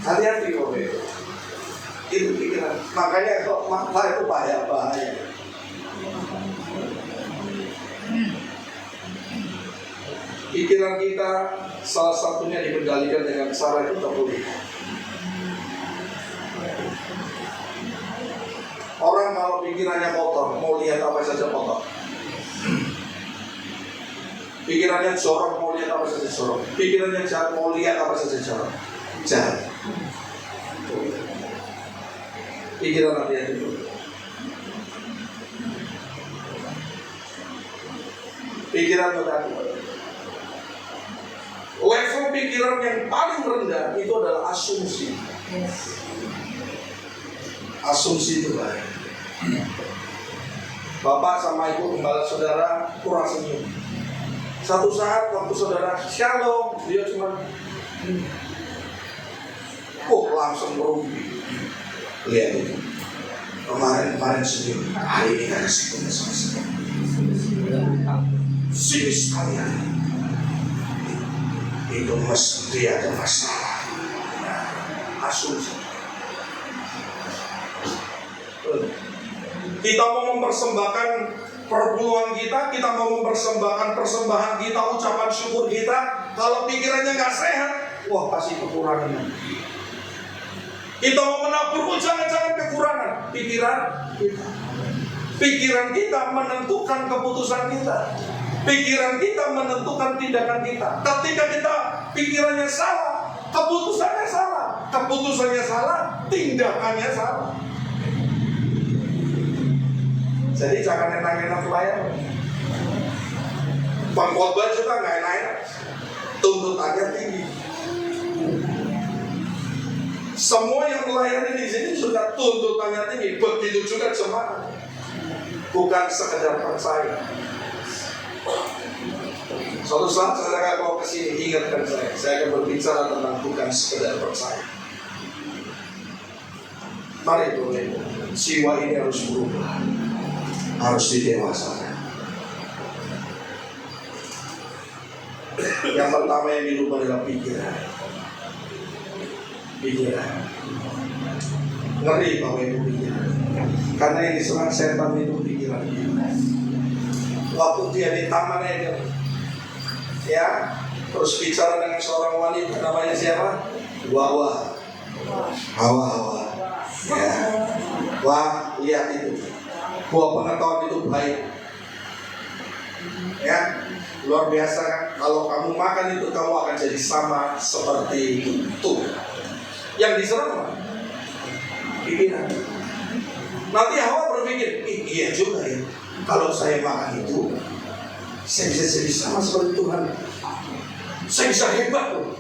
Hati-hati Bapak. Itu pikiran. Makanya kok makna itu bahaya. Pikiran kita salah satunya dikendalikan dengan cara itu boleh. Orang kalau pikirannya kotor, mau lihat apa saja kotor. Pikirannya jorok, mau lihat apa saja jorok. Pikirannya jahat, mau lihat apa saja jorok. Jahat. Pikiran hati-hati dulu. Pikiran hati-hati. Level pikiran yang paling rendah itu adalah asumsi. Asumsi itu baik. Bapak sama ibu gembala saudara kurang senyum. Satu saat waktu saudara shalom, dia cuma langsung merugi. Lihat itu. Kemarin senyum, hari ini gak kasih punya sama sekali. Sini sekalian. Itu mesti ada masalah. Asumsi. Kita mau mempersembahkan perpuluhan kita mau mempersembahkan persembahan kita, ucapan syukur kita. Kalau pikirannya nggak sehat, wah pasti kekurangan. Kita mau menabur, jangan kekurangan. Pikiran kita menentukan keputusan kita. Pikiran kita menentukan tindakan kita. Ketika kita pikirannya salah, keputusannya salah. Keputusannya salah, tindakannya salah. Jadi jangan enak-enak pelayan. Pengkhotbah juga nggak enak-enak. Tuntutannya tinggi. Semua yang melayani di sini sudah tuntutannya tinggi. Begitu juga jemaat. Bukan sekedar percaya. Suatu saat saudara kalau kesini ingatkan saya akan berbicara tentang bukan sekedar percaya. Mari boleh, jiwa ini harus berubah, harus didewasakan. Yang pertama yang dirubah adalah pikiran. Ngeri Bapak Ibu pikiran. Karena yang diserang setan itu pikiran. Waktu dia di taman Eden, ya, terus bicara dengan seorang wanita namanya siapa? Hawa. Ya, wah lihat itu, buah pengetahuan itu baik. Ya, luar biasa kan? Kalau kamu makan itu kamu akan jadi sama seperti itu. Yang diserang pikiran. Nanti Hawa berpikir, iya juga ya. Kalau saya makan itu, saya bisa jadi sama seperti Tuhan. Saya bisa hebat loh.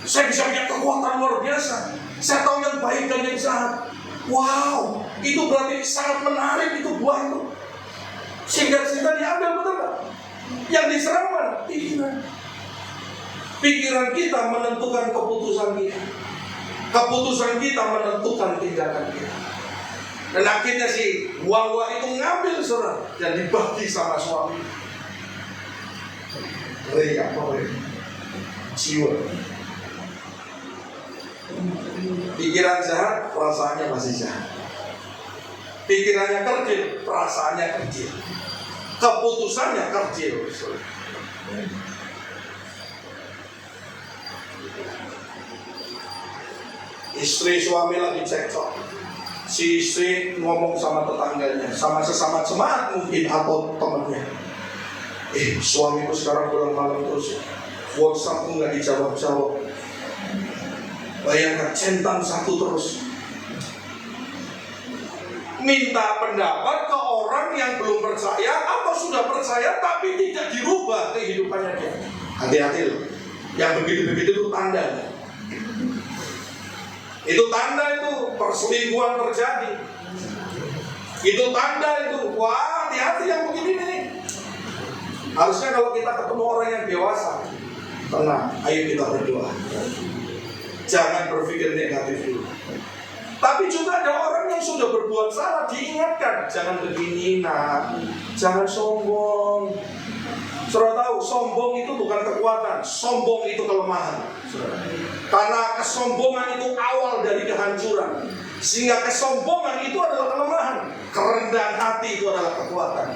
Saya bisa punya kekuatan luar biasa. Saya tahu yang baik dan yang jahat. Wow, itu berarti sangat menarik itu buah itu. Sehingga kita diambil, betul nggak? Yang diserang mana? Pikiran. Pikiran kita menentukan keputusan kita. Keputusan kita menentukan tindakan kita. Dan akhirnya si Wawa itu ngambil surat dan dibagi sama suami. Jiwa. Pikiran jahat, perasaannya masih jahat. Pikirannya kerdil, perasaannya kerdil. Keputusannya kerdil. Istri suami lagi cekcok. Si istri ngomong sama tetangganya, sama sesama jemaat mungkin atau temannya. Suamiku sekarang pulang malam terus. WhatsAppku nggak dijawab-jawab. Bayangkan centang satu terus. Minta pendapat ke orang yang belum percaya atau sudah percaya tapi tidak dirubah kehidupannya dia. Hati-hati loh. Yang begitu-begitu itu tanda. Itu tanda itu perselingkuhan terjadi. Itu tanda itu. Wah, hati-hati yang begini nih. Harusnya kalau kita ketemu orang yang dewasa, tenang, ayo kita berdoa. Jangan berpikir negatif dulu. Tapi juga ada orang yang sudah berbuat salah, diingatkan, jangan begini nak, jangan sombong. Saudara tahu, sombong itu bukan kekuatan, sombong itu kelemahan. Karena kesombongan itu awal dari kehancuran. Sehingga kesombongan itu adalah kelemahan. Kerendahan hati itu adalah kekuatan.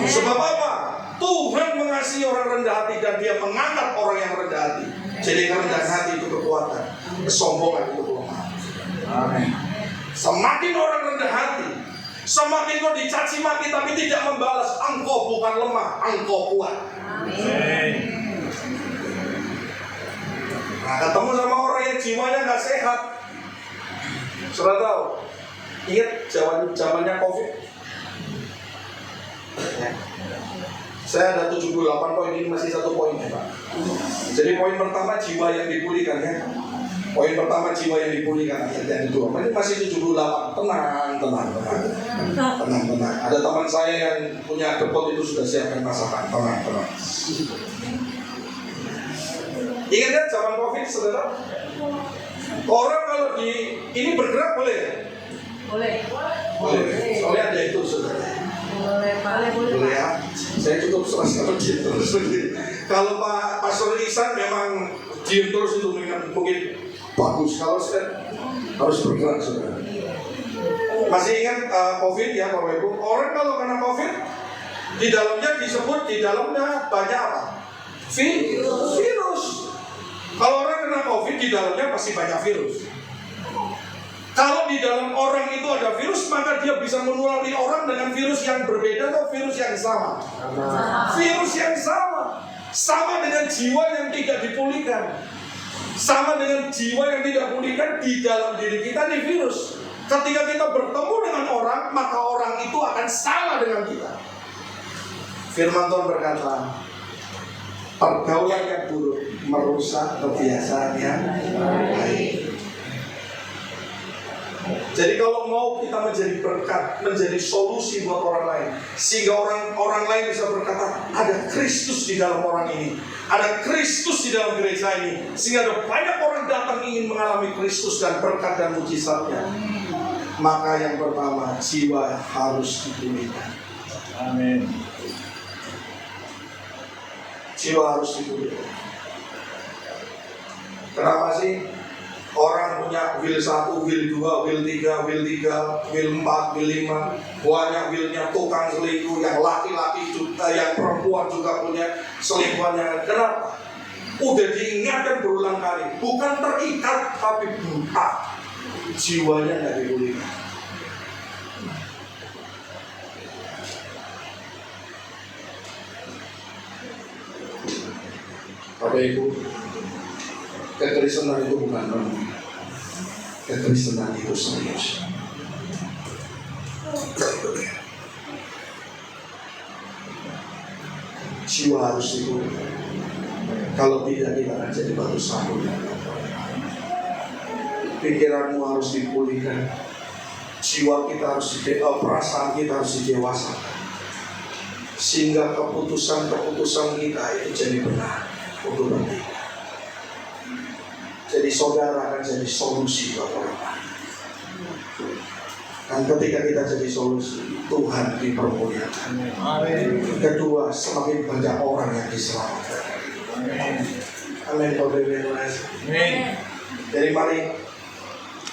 Sebab apa? Tuhan mengasihi orang rendah hati dan dia mengangkat orang yang rendah hati. Jadi kerendahan hati itu kekuatan, kesombongan itu kelemahan. Amin. Semakin orang rendah hati, semakin kau dicaci maki tapi tidak membalas, engkau bukan lemah, engkau kuat. Amin. Nah, ketemu sama orang yang jiwanya nggak sehat, sudah tahu. Ingat zamannya COVID. Ya. Saya ada 78 poin, ini masih 1 poin ya Pak. Jadi poin pertama jiwa yang dipulihkan ya. Poin pertama, jiwa yang dipulihkan. Ayat yang kedua, masih 78. Tenang. Ada teman saya yang punya depot itu sudah siapkan masakan. Tenang. Ingat kan zaman COVID, saudara? Orang kalau ini bergerak boleh? Boleh. Soalnya ada itu, saudara. Boleh ya. Saya cukup serasa diem terus. Kalau Pak Pastor Isan memang diem terus itu mungkin bagus. Kalau saya harus bergerak, saudara. Masih ingat COVID ya, Bapak Ibu? Orang kalau kena COVID, di dalamnya banyak apa? Virus. Kalau orang kena COVID, di dalamnya pasti banyak virus. Kalau di dalam orang itu ada virus, maka dia bisa menulari orang dengan virus yang berbeda atau virus yang sama. Virus yang sama. Sama dengan jiwa yang tidak dipulihkan. Sama dengan jiwa yang tidak pulihkan di dalam diri kita, ini virus. Ketika kita bertemu dengan orang, maka orang itu akan sama dengan kita. Firman Tuhan berkata, pergaulan yang buruk merusak kebiasaan yang baik. Jadi kalau mau kita menjadi berkat, menjadi solusi buat orang lain, sehingga orang lain bisa berkata, ada Kristus di dalam orang ini, ada Kristus di dalam gereja ini, sehingga ada banyak orang datang ingin mengalami Kristus dan berkat dan mujizatnya. Maka yang pertama, jiwa harus dipulihkan. Amin. Jiwa harus dipulihkan. Kenapa sih? Orang punya will 1, will 2, will 3, will 4, will 5. Banyak willnya, tukang selingkuh, yang laki-laki juga, yang perempuan juga punya selingkuhannya. Kenapa? Udah diingatkan berulang kali. Bukan terikat, tapi buta. Jiwanya nggak dipulihkan. Bapak Ibu, kekristenan itu bukan remeh. Kekristenan itu serius. Jiwa harus dipulihkan. Kalau tidak, kita akan jadi batu sandungan. Pikiranmu harus dipulihkan. Jiwa kita harus perasaan kita harus didewasakan. Sehingga keputusan-keputusan kita itu jadi benar untuk bertindak. Jadi saudara akan jadi solusi buat orang lain. Dan ketika kita jadi solusi, Tuhan dipermuliakan. Kedua, semakin banyak orang yang diselamatkan. Amin. Amin. Jadi mari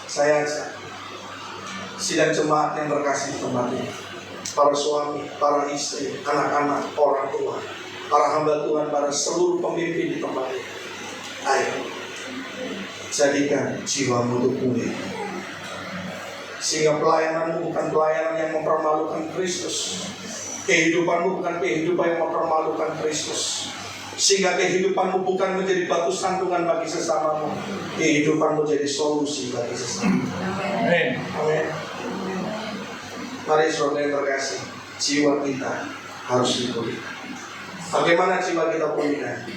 saya ajak sidang jemaat yang berkasih tempat ini, para suami, para istri, anak-anak, orang tua, para hamba Tuhan, para seluruh pemimpin di tempat ini. Ayo, jadikan jiwamu itu pulih, sehingga pelayananmu bukan pelayanan yang mempermalukan Kristus, kehidupanmu bukan kehidupan yang mempermalukan Kristus, sehingga kehidupanmu bukan menjadi batu sandungan bagi sesamamu, kehidupanmu jadi solusi bagi sesamamu. Amin. Amin. Mari saudara yang terkasih, jiwa kita harus dipulihkan. Bagaimana jiwa kita pulihkan?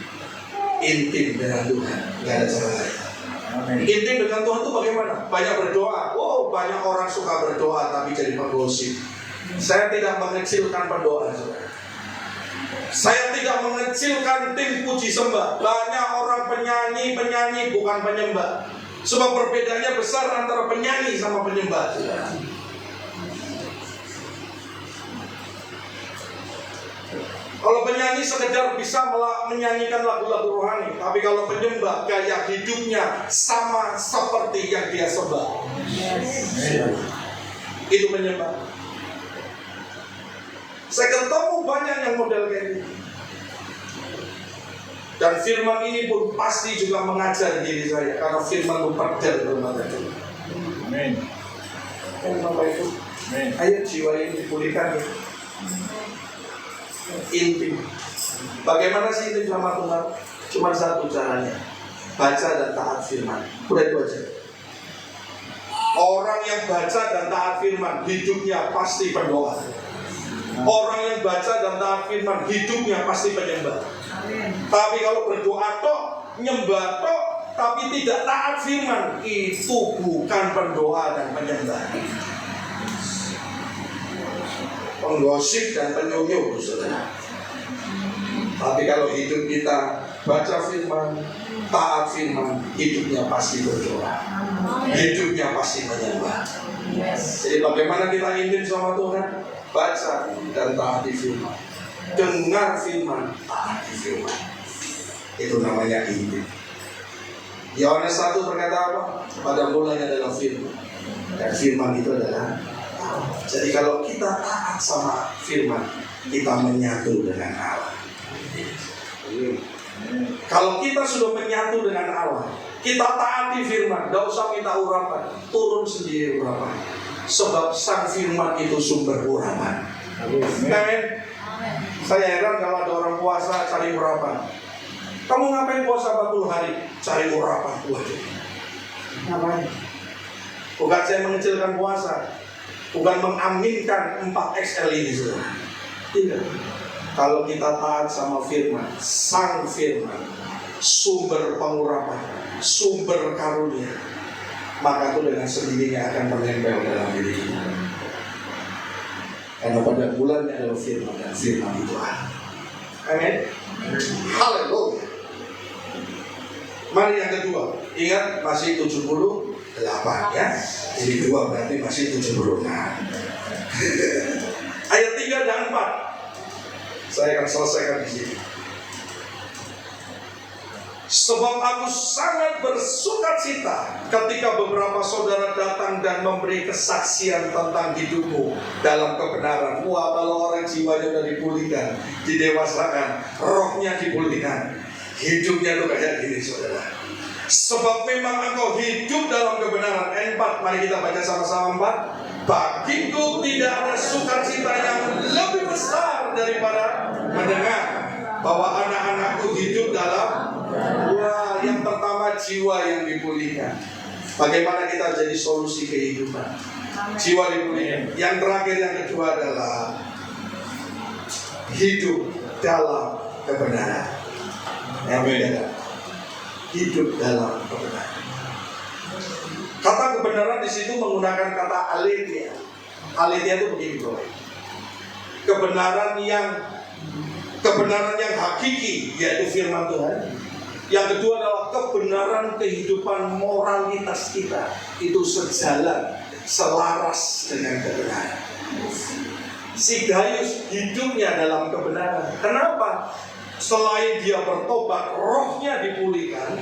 Intim dengan Tuhan, nggak ada cara lain. Intim dengan Tuhan itu bagaimana? Banyak berdoa. Wow, banyak orang suka berdoa tapi jadi penggosip. Saya tidak mengecilkan pendoa, saudara. Saya tidak mengecilkan tim puji sembah. Banyak orang penyanyi bukan penyembah. Sebab perbedaannya besar antara penyanyi sama penyembah, saudara. Kalau penyanyi sekedar bisa menyanyikan lagu-lagu rohani, tapi kalau penyembah gaya hidupnya sama seperti yang dia sembah. Itu penyembah. Saya ketemu banyak yang model kayak gitu. Dan firman ini pun pasti juga mengajar diri saya, karena firman itu pedal bermata itu. Amin. Bapak Ibu, ayo jiwa ini dipulihkan ya. Intim. Bagaimana sih intim sama Tuhan? Cuma satu caranya, baca dan taat firman. Udah itu aja. Orang yang baca dan taat firman, hidupnya pasti berdoa. Orang yang baca dan taat firman, hidupnya pasti penyembah. Tapi kalau berdoa tok, nyembah tok, tapi tidak taat firman, itu bukan pendoa dan penyembah. Penggosip dan penyunyuk, saudara. Tapi kalau hidup kita baca firman, taat firman, hidupnya pasti berdoa, hidupnya pasti menyembah. Jadi bagaimana kita intim sama Tuhan? Baca dan taati firman, dengar firman, taati firman. Itu namanya intim. Yohanes 1 berkata apa? Pada mulanya adalah firman, dan firman itu adalah Allah. Jadi kalau kita taat sama firman, kita menyatu dengan Allah. Kalau kita sudah menyatu dengan Allah, kita taati firman, tidak usah minta urapan, turun sendiri urapan. Sebab sang firman itu sumber urapan. Amin. Saya heran kalau ada orang puasa cari urapan. Kamu ngapain puasa 40 hari? Cari urapan. Waduh, ngapain? Bukan saya mengecilkan puasa, bukan mengaminkan 4XL ini, saudara. Tidak. Kalau kita taat sama firman, sang firman, sumber pengurapan, sumber karunia, maka itu dengan sendirinya akan menempel dalam diri kita. Karena pada bulannya adalah firman, dan firman itu ada. Amin. Haleluya. Mari yang kedua, ingat masih 78 ya. Jadi 2 berarti masih 76. Ayat 3 dan 4. Saya akan selesaikan di sini. Sebab aku sangat bersukacita ketika beberapa saudara datang dan memberi kesaksian tentang hidupmu dalam kebenaran. Wah, kalau orang jiwanya sudah dipulihkan, didewasakan, rohnya dipulihkan, hidupnya tuh kayak gini, saudara. Sebab memang engkau hidup dalam kebenaran. 4, mari kita baca sama-sama 4. Bagiku tidak ada sukacita yang lebih besar daripada mendengar bahwa anak-anakku hidup dalam yang pertama jiwa yang dipulihkan. Bagaimana kita jadi solusi kehidupan? Jiwa dipulihkan. Yang terakhir, yang kedua adalah hidup dalam kebenaran. Yang beda. Hidup dalam kebenaran. Kata kebenaran di situ menggunakan kata aletheia. Aletheia itu begini, bro. Kebenaran yang hakiki, yaitu firman Tuhan. Yang kedua adalah kebenaran kehidupan moralitas kita. Itu sejalan, selaras dengan kebenaran. Si Gaius hidupnya dalam kebenaran. Kenapa? Selain dia bertobat, rohnya dipulihkan,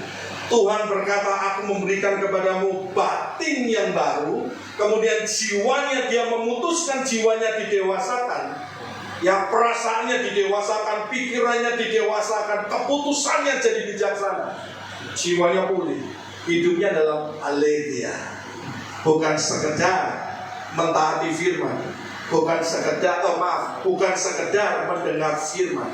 Tuhan berkata, aku memberikan kepadamu batin yang baru. Kemudian jiwanya, dia memutuskan jiwanya didewasakan. Ya, perasaannya didewasakan, pikirannya didewasakan, keputusannya jadi bijaksana. Jiwanya pulih. Hidupnya dalam aletheia. Bukan sekedar mentaati firman, bukan sekedar mendengar firman,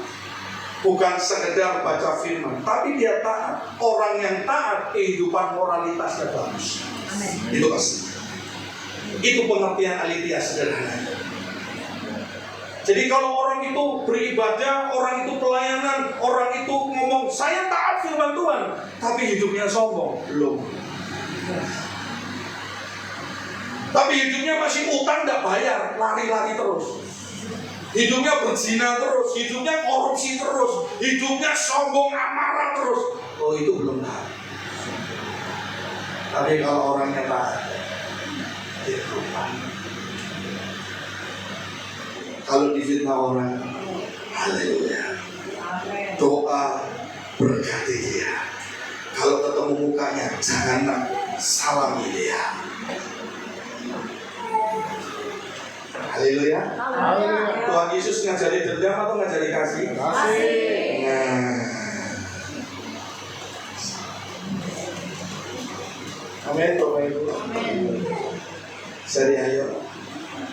bukan sekedar baca firman, tapi dia taat. Orang yang taat, kehidupan moralitasnya bagus. Amen. Itu pasti. Itu pengertian aletheia sederhana. Jadi kalau orang itu beribadah, orang itu pelayanan, orang itu ngomong, saya taat firman Tuhan, tapi hidupnya sombong, belum. Tapi hidupnya masih utang, tidak bayar, lari-lari terus. Hidupnya berzina terus, hidupnya korupsi terus, hidupnya sombong, amarah terus. Oh, itu belum taat. Tapi kalau orangnya taat, dia berubah. Kalau difitnah orang, haleluya, doa berkati dia. Kalau ketemu mukanya, jangan salami dia. Haleluya. Tuhan Yesus ngajari dendam atau ngajari kasih? Kasih. Amin, Bapak Ibu. Jadi ayo,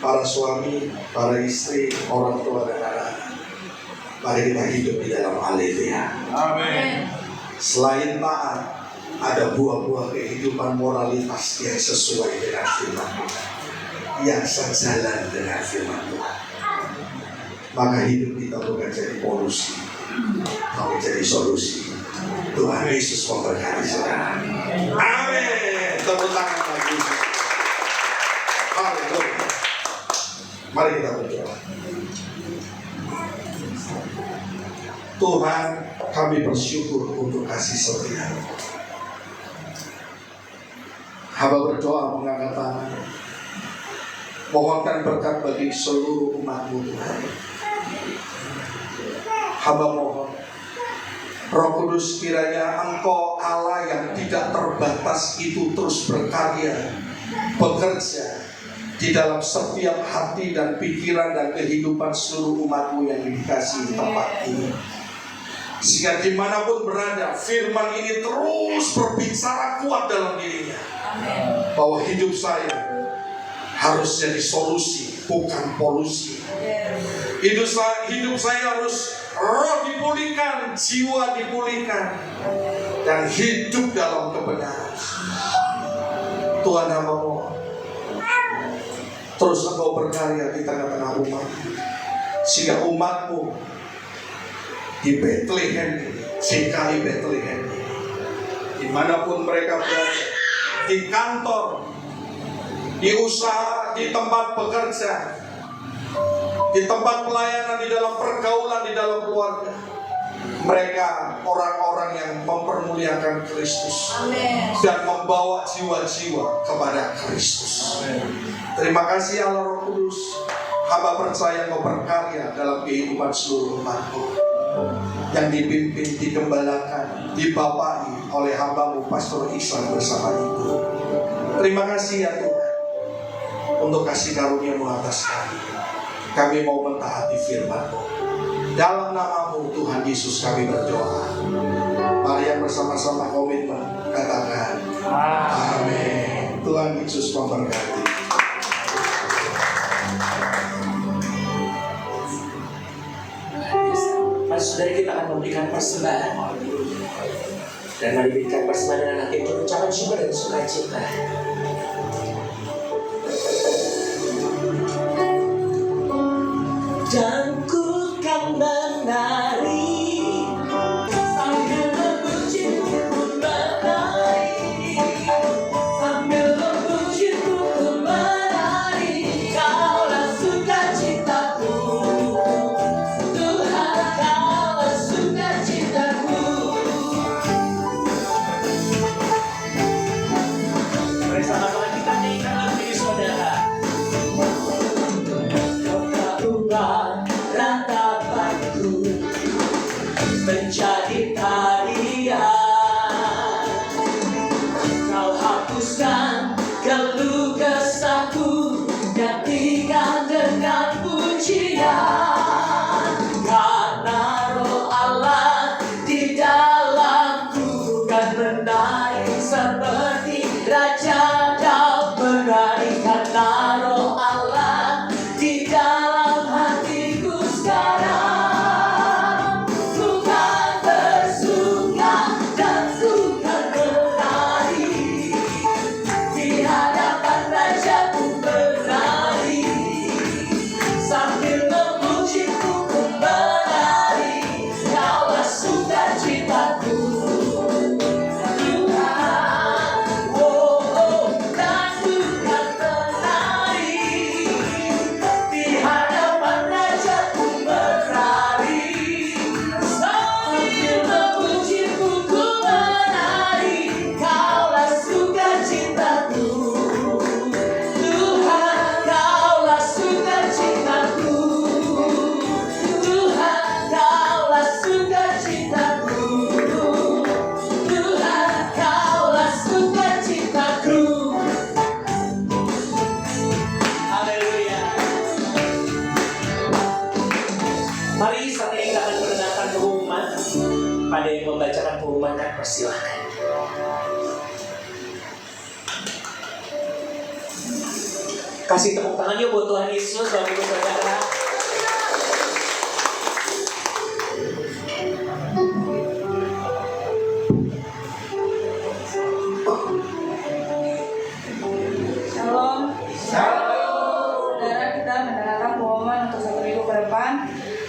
para suami, para istri, orang tua dan anak, mari kita hidup di dalam aletheia. Amin. Selain taat, ada buah-buah kehidupan moralitas yang sesuai dengan firman Tuhan, yang sejalan dengan firman Tuhan. Maka hidup kita bukan jadi polusi, tapi jadi solusi. Tuhan Yesus memberkati saudara. Amin. Tepuk tangan bagi Yesus. Haleluya. Mari kita berdoa. Tuhan, kami bersyukur untuk kasih setia. Hamba berdoa mengangkat tangan, mohonkan berkat bagi seluruh umat-Mu Tuhan. Hamba mohon, Roh Kudus, kiranya Engkau Allah yang tidak terbatas itu terus berkarya, bekerja di dalam setiap hati dan pikiran dan kehidupan seluruh umat-Mu yang dikasihi di tempat ini. Sehingga dimanapun berada, firman ini terus berbicara kuat dalam dirinya. Bahwa hidup saya harus jadi solusi, bukan polusi. Hidup saya harus roh dipulihkan, jiwa dipulihkan, dan hidup dalam kebenaran. Tuhan, hamba mohon, terus Engkau berkarya di tengah-tengah umat, sehingga umat-Mu di Bethlehem, CKI Bethlehem, dimanapun mereka berada, di kantor, di usaha, di tempat bekerja, di tempat pelayanan, di dalam pergaulan, di dalam keluarga, mereka orang-orang yang mempermuliakan Kristus. Amin. Dan membawa jiwa-jiwa kepada Kristus. Terima kasih Allah Roh Kudus. Hamba percaya Engkau berkarya dalam kehidupan seluruh umat-Mu, yang dipimpin, digembalakan, dibapai oleh hamba-Mu Pastor Ihsan bersama Ibu. Terima kasih ya Tuhan untuk kasih karunia-Mu atas kami. Kami mau mentaati firman-Mu. Dalam nama-Mu Tuhan Yesus kami berdoa. Mari yang bersama-sama komitmen katakan amin. Tuhan Yesus memberkati. Saudara, kita akan memberikan persembahan. Dan mari berikan persembahan dengan hati untuk ucapan syukur dan sukacita. Dan ku kan menari sambil memuji-Mu ku menari, sambil memuji-Mu ku menari. Kaulah sukacitaku, Tuhan, Kaulah sukacitaku. Mari sama-sama kita nyanyikan lagu ini saudara. Ratapanku menjadi tarian, Kau hapuskan keluh kesahku, gantikan dengan pujian. Karena Roh Allah di dalamku kan menaik seperti Raja Daud menaik. Karena Roh Allah di dalam hatiku sekarang, ku kan bersuka dan ku kan menari, di hadapan Raja-Ku menari, sambil memuji-Mu ku menari. Kaulah sukacitaku, Tuhan, oh, oh, dan ku kan menari, di hadapan Raja-Ku menari, sambil memuji-Mu ku menari. Kaulah sukacitaku, Tuhan, Kaulah sukacitaku, Tuhan, Kaulah sukacitaku, Tuhan, Kaulah sukacitaku. Haleluya. Mari saat ini kita akan mendengarkan pengumuman. Pada yang membacakan pengumuman, dan persilahkan. Kasih tepuk tangan yuk buat Tuhan Yesus, Bapak Ibu Saudara. Shalom. Saudara, kita mendengarkan pengumuman untuk 1 minggu ke depan.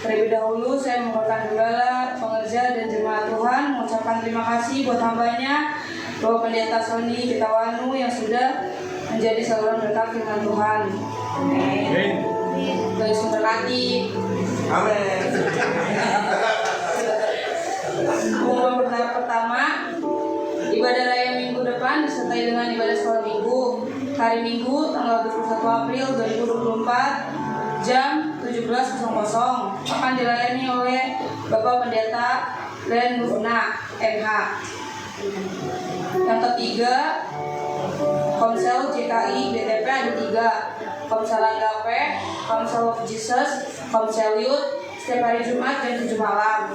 Terlebih dahulu saya mengucapkan gembala, pengerja dan jemaat Tuhan mengucapkan kasih buat hambanya, Bapak Pendeta Sony Kitawanu yang sudah menjadi saluran berkat firman Tuhan. Amin. Tuhan Yesus memberkati. Amin. Pengumuman bertahap pertama, ibadah raya minggu depan disertai dengan ibadah sekolah minggu. Hari Minggu tanggal 21 April 2024 jam 17.00 akan dilayani oleh Bapak Pendeta Len Nurna MH. Yang ketiga, Komsel JKI BTP ada 3, Komsel Agape, Komsel of Jesus, Komsel Youth setiap hari Jumat jam 7 malam.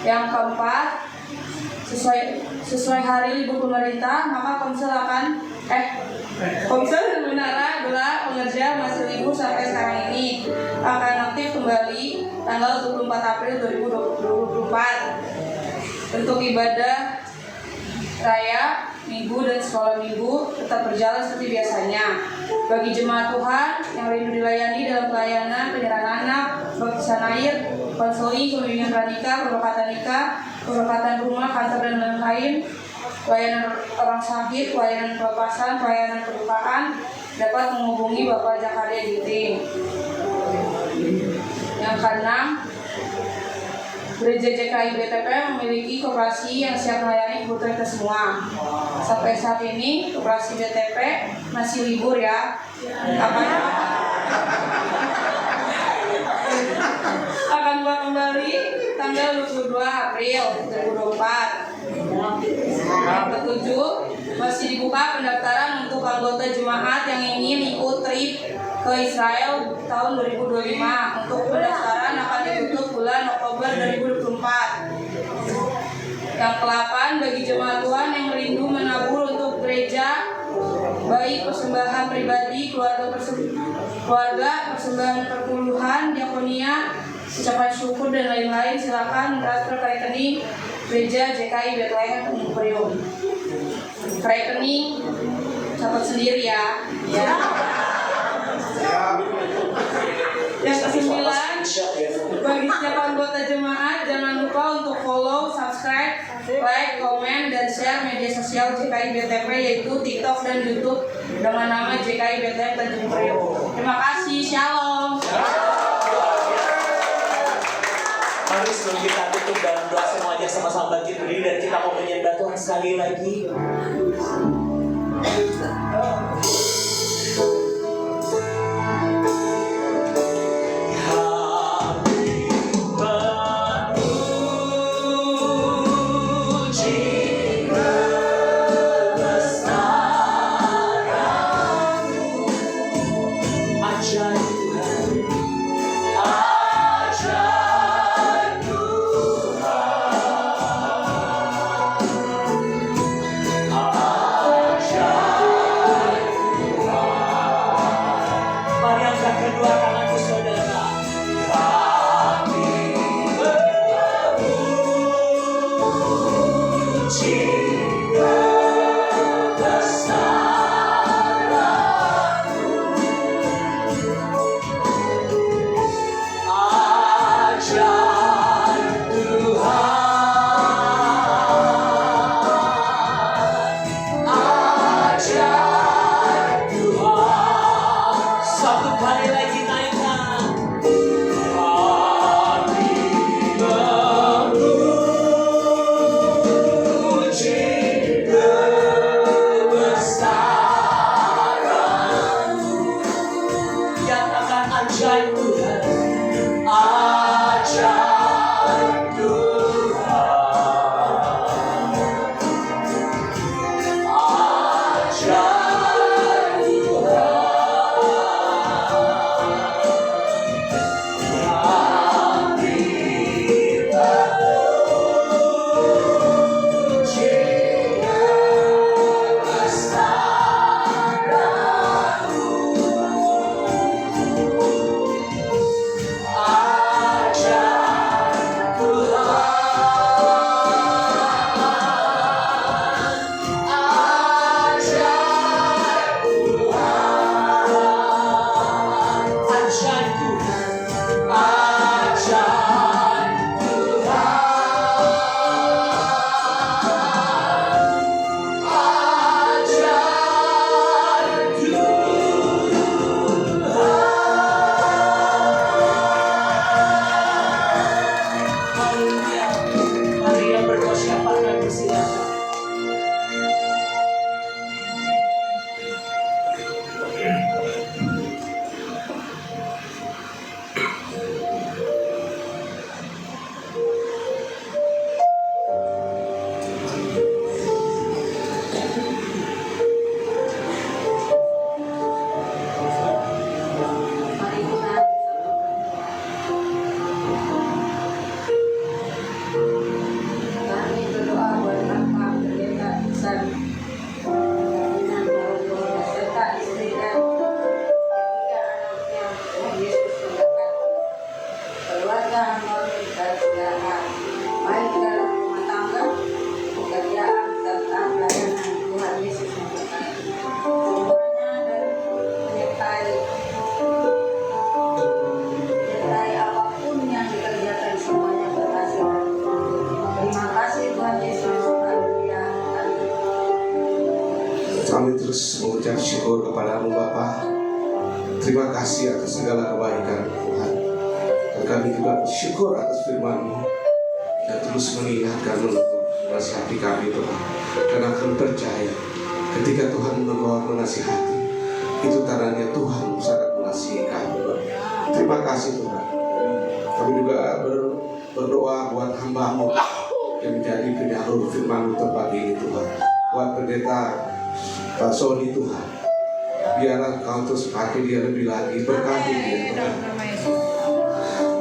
Yang keempat, sesuai hari libur pemerintah, maka Komsel dan Menara adalah pengerja masih libur sampai sekarang ini akan aktif kembali tanggal 24 April 2024. Untuk ibadah raya minggu dan sekolah minggu tetap berjalan seperti biasanya. Bagi jemaat Tuhan yang rindu dilayani dalam pelayanan penyerahan anak, baptisan air, konseling, pembimbingan pranikah, perlokatan nikah, perlokatan rumah, kantor dan lain-lain, pelayanan orang sakit, pelayanan pelepasan, pelayanan kedukaan, dapat menghubungi Bapak Zakaria Giting. Yang keenam, Gereja JKI BTP memiliki koperasi yang siap melayani kebutuhan kita semua. Sampai saat ini koperasi BTP masih libur ya. Akan buka kembali tanggal 22 April 2024. Yang ketujuh, masih dibuka pendaftaran untuk anggota jemaat yang ingin ikut trip ke Israel tahun 2025. Untuk pendaftaran akan ditutup bulan Oktober 2024. Yang ke-8, bagi jemaat Tuhan yang rindu menabur untuk gereja, baik persembahan pribadi, keluarga, persembahan perpuluhan, diakonia, ucapan syukur dan lain-lain, silakan transfer ke rekening Gereja JKI Bethlehem Tanjung Priok. Rekening catat sendiri ya. Yang ke-9, bagi setiap anggota jemaat jangan lupa untuk follow, subscribe, like, komen, dan share media sosial JKI BTP yaitu TikTok dan YouTube dengan nama JKI BTP Tanjung Priok. Terima kasih, shalom. Mari sebelum kita tutup dalam doa semuanya sama-sama bangkit berdiri dan kita mau menyembah Tuhan sekali lagi. Ajaib kepadamu Bapa. Terima kasih atas segala kebaikan Tuhan. Dan kami juga bersyukur atas firman-Mu dan terus mengingatkan untuk menasihati kami Tuhan. Karena kami percaya ketika Tuhan menegur menasihati, itu tandanya Tuhan sangat mengasihi kami. Terima kasih Tuhan. Kami juga berdoa buat hamba-Mu yang menjadi penyalur firman-Mu tempat ini Tuhan. Buat pendeta Pak Sony Tuhan, biarlah Kau terus pakai dia lebih lagi, berkati dia Tuhan.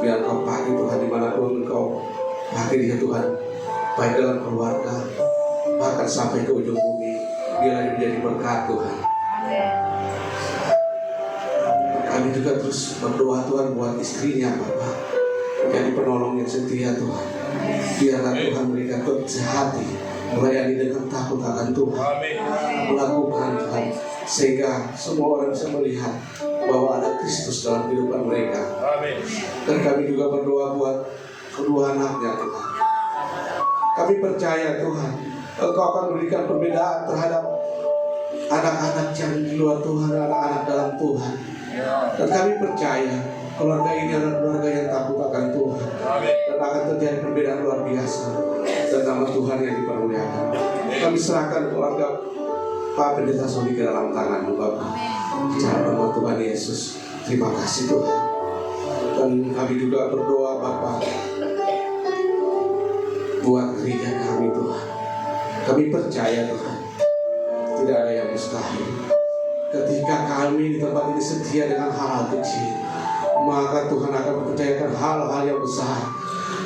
Biar Kau pakai Tuhan dimanapun Kau pakai dia Tuhan, baik dalam keluarga, bahkan sampai ke ujung bumi, biarlah dia menjadi berkat Tuhan. Kami juga terus berdoa Tuhan buat istrinya Bapak, jadi penolong yang setia Tuhan. Biarlah Tuhan berikan hati melayani dengan takut akan Tuhan, melakukan Tuhan, sehingga semua orang bisa melihat bahwa ada Kristus dalam kehidupan mereka. Dan kami juga berdoa buat kedua anaknya Tuhan. Kami percaya Tuhan, Engkau akan memberikan perbedaan terhadap anak-anak yang di luar Tuhan, anak-anak dalam Tuhan. Dan kami percaya keluarga ini adalah keluarga yang takut akan Tuhan, dan akan terjadi perbedaan luar biasa, dan nama Tuhan yang dipermuliakan. Kami serahkan keluarga Pak Pendeta Sony ke dalam tangan-Mu Bapak. Bicara nama Tuhan Yesus. Terima kasih Tuhan. Dan kami juga berdoa Bapak buat gereja kami Tuhan. Kami percaya Tuhan, tidak ada yang mustahil. Ketika kami di tempat ini setia dengan hal-hal kecil, maka Tuhan akan mempercayakan hal-hal yang besar.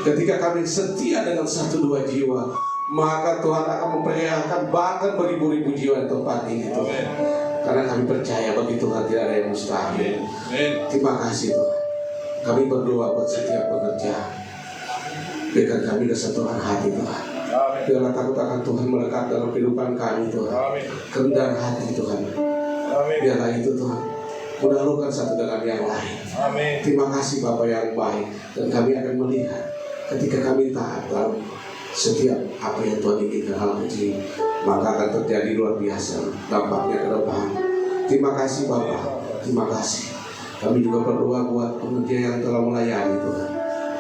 Ketika kami setia dengan 1-2 jiwa, maka Tuhan akan mempercayakan bahkan beribu-ribu jiwa di tempat ini Tuhan. Karena kami percaya bagi Tuhan tidak ada yang mustahil. Terima kasih Tuhan. Kami berdoa buat setiap pekerja. Berikan kami kesatuan hati Tuhan. Biarlah takut akan Tuhan melekat dalam kehidupan kami Tuhan. Kerendahan hati Tuhan. Biarlah itu Tuhan mendahulukan satu dengan yang lain. Terima kasih Bapa yang baik. Dan kami akan melihat ketika kami taat dalam setiap apa yang Tuhan inginkan hal kecil, maka akan terjadi luar biasa dampaknya ke depan. Terima kasih Bapa. Terima kasih. Kami juga berdoa buat pekerja yang telah melayani Tuhan,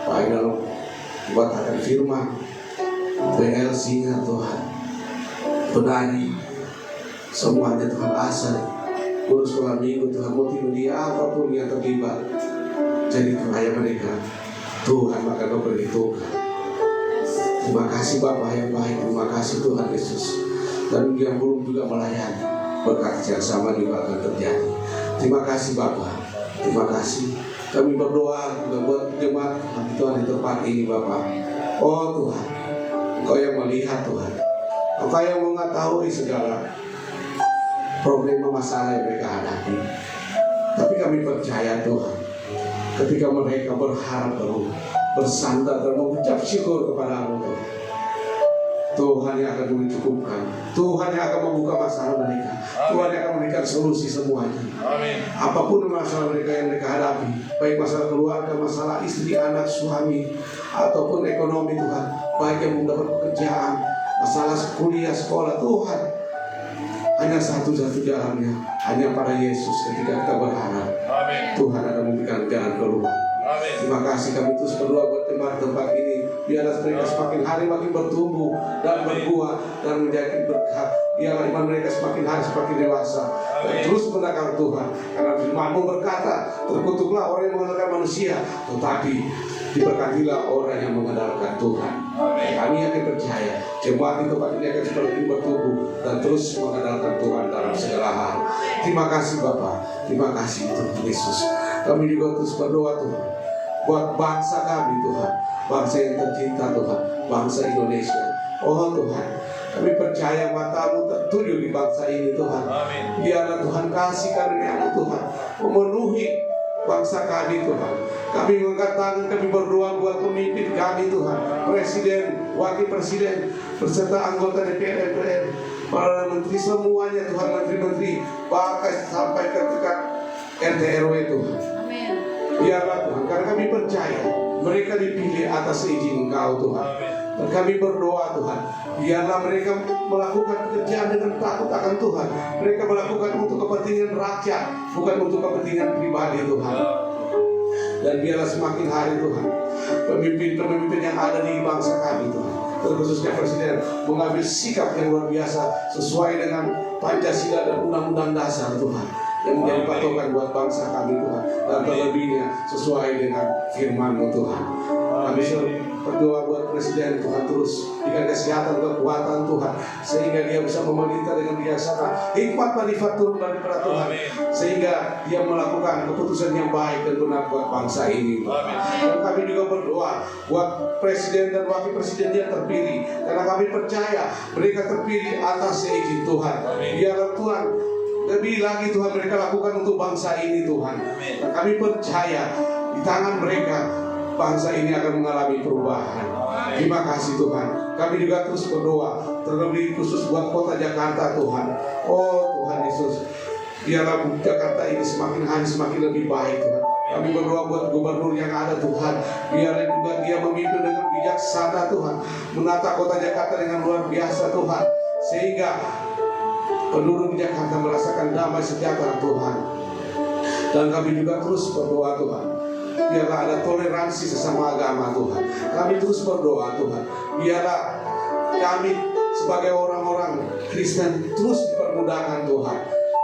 baik dalam buatan firman, PL Singa Tuhan, penari, semuanya Tuhan asal, urus sekolah minggu Tuhan, multimedia apapun yang terlibat, jadi kaya mereka Tuhan maka Kau perhitungkan. Terima kasih Bapa yang baik. Terima kasih Tuhan Yesus. Dan yang belum juga melayani, berkat yang sama juga akan terjadi. Terima kasih Bapa. Terima kasih. Kami berdoa juga buat jemaat Tuhan di tempat ini Bapa. Oh Tuhan, Engkau yang melihat Tuhan, Engkau yang mengetahui segala problema masalah yang mereka hadapi. Tapi kami percaya Tuhan, ketika mereka berharap bersandar dan mengucap syukur kepada-Mu Tuhan yang akan mencukupkan, Tuhan yang akan membuka masalah mereka, Tuhan yang akan memberikan solusi semuanya. Apapun masalah mereka yang mereka hadapi, baik masalah keluarga, masalah istri, anak, suami, ataupun ekonomi Tuhan, baik yang mendapat pekerjaan, masalah kuliah, sekolah, Tuhan hanya satu-satu jalannya, hanya pada Yesus. Ketika kita berharap, Tuhan akan memberikan jalan keluar. Terima kasih. Kami terus berdoa buat tempat ini, biarlah mereka semakin hari makin bertumbuh dan berbuah dan menjadi berkat. Biarlah iman mereka semakin hari semakin dewasa dan terus mendakwahkan Tuhan. Karena firman-Mu berkata, terkutuklah orang yang mengandalkan manusia, tetapi diberkatilah orang yang mengandalkan Tuhan. Kami akan percaya jemaat di tempat ini akan semakin bertumbuh dan terus mengandalkan Tuhan dalam segala hal. Terima kasih Bapa. Terima kasih Tuhan Yesus. Kami juga terus berdoa Tuhan buat bangsa kami Tuhan, bangsa yang tercinta Tuhan, bangsa Indonesia. Oh Tuhan, kami percaya mata-Mu tertuju di bangsa ini Tuhan. Biarlah Tuhan kasih karunia-Mu Tuhan memenuhi bangsa kami Tuhan. Kami mengangkat tangan, kami berdoa buat pemimpin kami Tuhan, presiden, wakil presiden, beserta anggota DPR, MPR, para menteri semuanya Tuhan, menteri-menteri, bahkan sampai ke tingkat RT RW Tuhan. Biarlah Tuhan, karena kami percaya mereka dipilih atas izin Engkau Tuhan. Dan kami berdoa Tuhan, biarlah mereka melakukan pekerjaan dengan takut akan Tuhan. Mereka melakukan untuk kepentingan rakyat, bukan untuk kepentingan pribadi Tuhan. Dan biarlah semakin hari Tuhan, pemimpin-pemimpin yang ada di bangsa kami Tuhan, terkhususnya Presiden, mengambil sikap yang luar biasa sesuai dengan Pancasila dan Undang-Undang Dasar Tuhan, yang menjadi patokan buat bangsa kami Tuhan, dan terlebihnya sesuai dengan firman-Mu Tuhan. Kami berdoa buat Presiden Tuhan, terus berikan kesehatan, kekuatan Tuhan, sehingga dia bisa memerintah dengan bijaksana, hikmat marifat turun daripada Tuhan, sehingga dia melakukan keputusan yang baik dan benar buat bangsa ini. Dan kami juga berdoa buat Presiden dan Wakil Presiden yang terpilih, karena kami percaya mereka terpilih atas seizin Tuhan. Biarlah Tuhan lebih lagi Tuhan mereka lakukan untuk bangsa ini Tuhan. Dan kami percaya di tangan mereka bangsa ini akan mengalami perubahan. Terima kasih Tuhan. Kami juga terus berdoa, terlebih khusus buat kota Jakarta Tuhan. Oh Tuhan Yesus, biarlah Jakarta ini semakin hari semakin lebih baik Tuhan. Kami berdoa buat gubernur yang ada Tuhan, biarlah juga dia memimpin dengan bijaksana Tuhan, menata kota Jakarta dengan luar biasa Tuhan, sehingga penduduk Jakarta merasakan damai sejahtera Tuhan. Dan kami juga terus berdoa Tuhan, biarlah ada toleransi sesama agama Tuhan. Kami terus berdoa Tuhan, biarlah kami sebagai orang-orang Kristen terus dipermudahkan Tuhan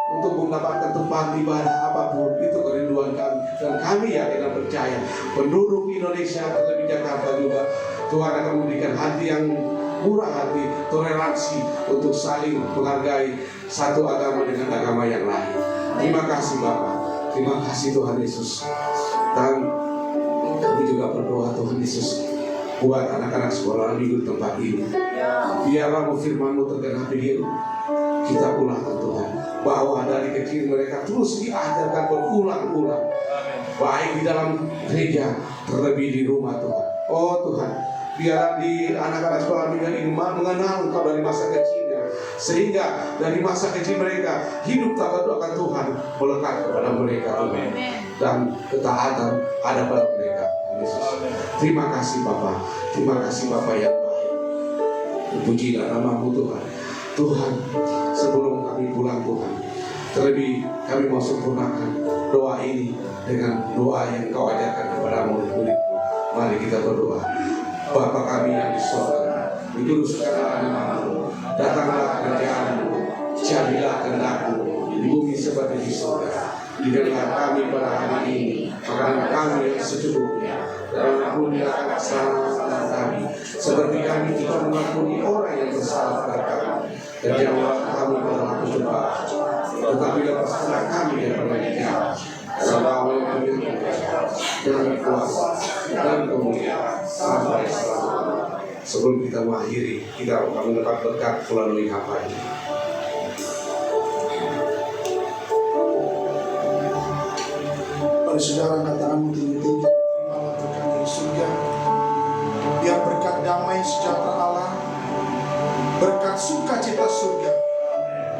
untuk mendapatkan tempat ibadah apapun itu kerinduan kami. Dan kami yakin dan percaya penduduk Indonesia terlebih Jakarta juga Tuhan akan memberikan hati yang murah hati, toleransi untuk saling menghargai satu agama dengan agama yang lain. Terima kasih Bapa, terima kasih Tuhan Yesus. Dan kami juga berdoa Tuhan Yesus buat anak-anak sekolah minggu di tempat ini. Biarlah firman-Mu tergenapi kita ulangan Tuhan, bahwa dari kecil mereka terus diajarkan berulang-ulang, baik di dalam gereja terlebih di rumah Tuhan. Oh Tuhan, biarlah di anak-anak sekolah minggu ini mengenal Engkau dari masa kecilnya, sehingga dari masa kecil mereka hidup takut akan Tuhan melekat kepada mereka Tuhan, dan ketaatan ada pada mereka. Yesus, terima kasih Bapa, terima kasih Bapa yang baik. Pujilah nama-Mu Tuhan. Tuhan, sebelum kami pulang Tuhan, terlebih kami mau sempurnakan doa ini dengan doa yang Kau ajarkan kepada murid-murid-Mu. Mari kita berdoa. Bapa kami yang di surga, dikuduskanlah nama-Mu, datanglah kerajaan-Mu, jadilah kehendak-Mu di bumi seperti di surga. Berikanlah kami pada hari ini makanan kami yang secukupnya, dan ampunilah kesalahan kami, seperti kami juga mengampuni orang yang bersalah kepada kami. Dan janganlah kami ke dalam pencobaan, tetapi lepaskanlah kami dari jahat. Karena Kau yang punya dan kuasa dan kemuliaan sampai selama-lamanya. Sebelum kita mengakhiri, kita akan mendapat berkat melalui hamba ini. Mari saudara katakan tinggi-tinggi, terimalah berkat dari surga. Biar berkat damai sejahtera Allah, berkat sukacita surga,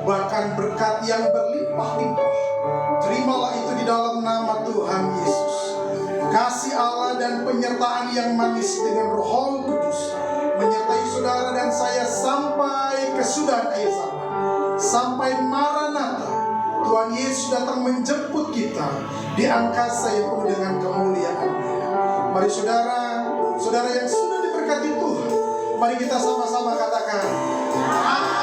bahkan berkat yang berlimpah-limpah, terimalah itu di dalam nama Tuhan Yesus. Kasih Allah dan penyertaan yang manis dengan Roh Kudus menyertai saudara dan saya sampai kesudahan akhir zaman, sampai Maranatha. Tuhan Yesus datang menjemput kita di angkasa yang penuh dengan kemuliaan-Nya. Mari saudara yang sudah diberkati Tuhan, mari kita sama-sama katakan, amin.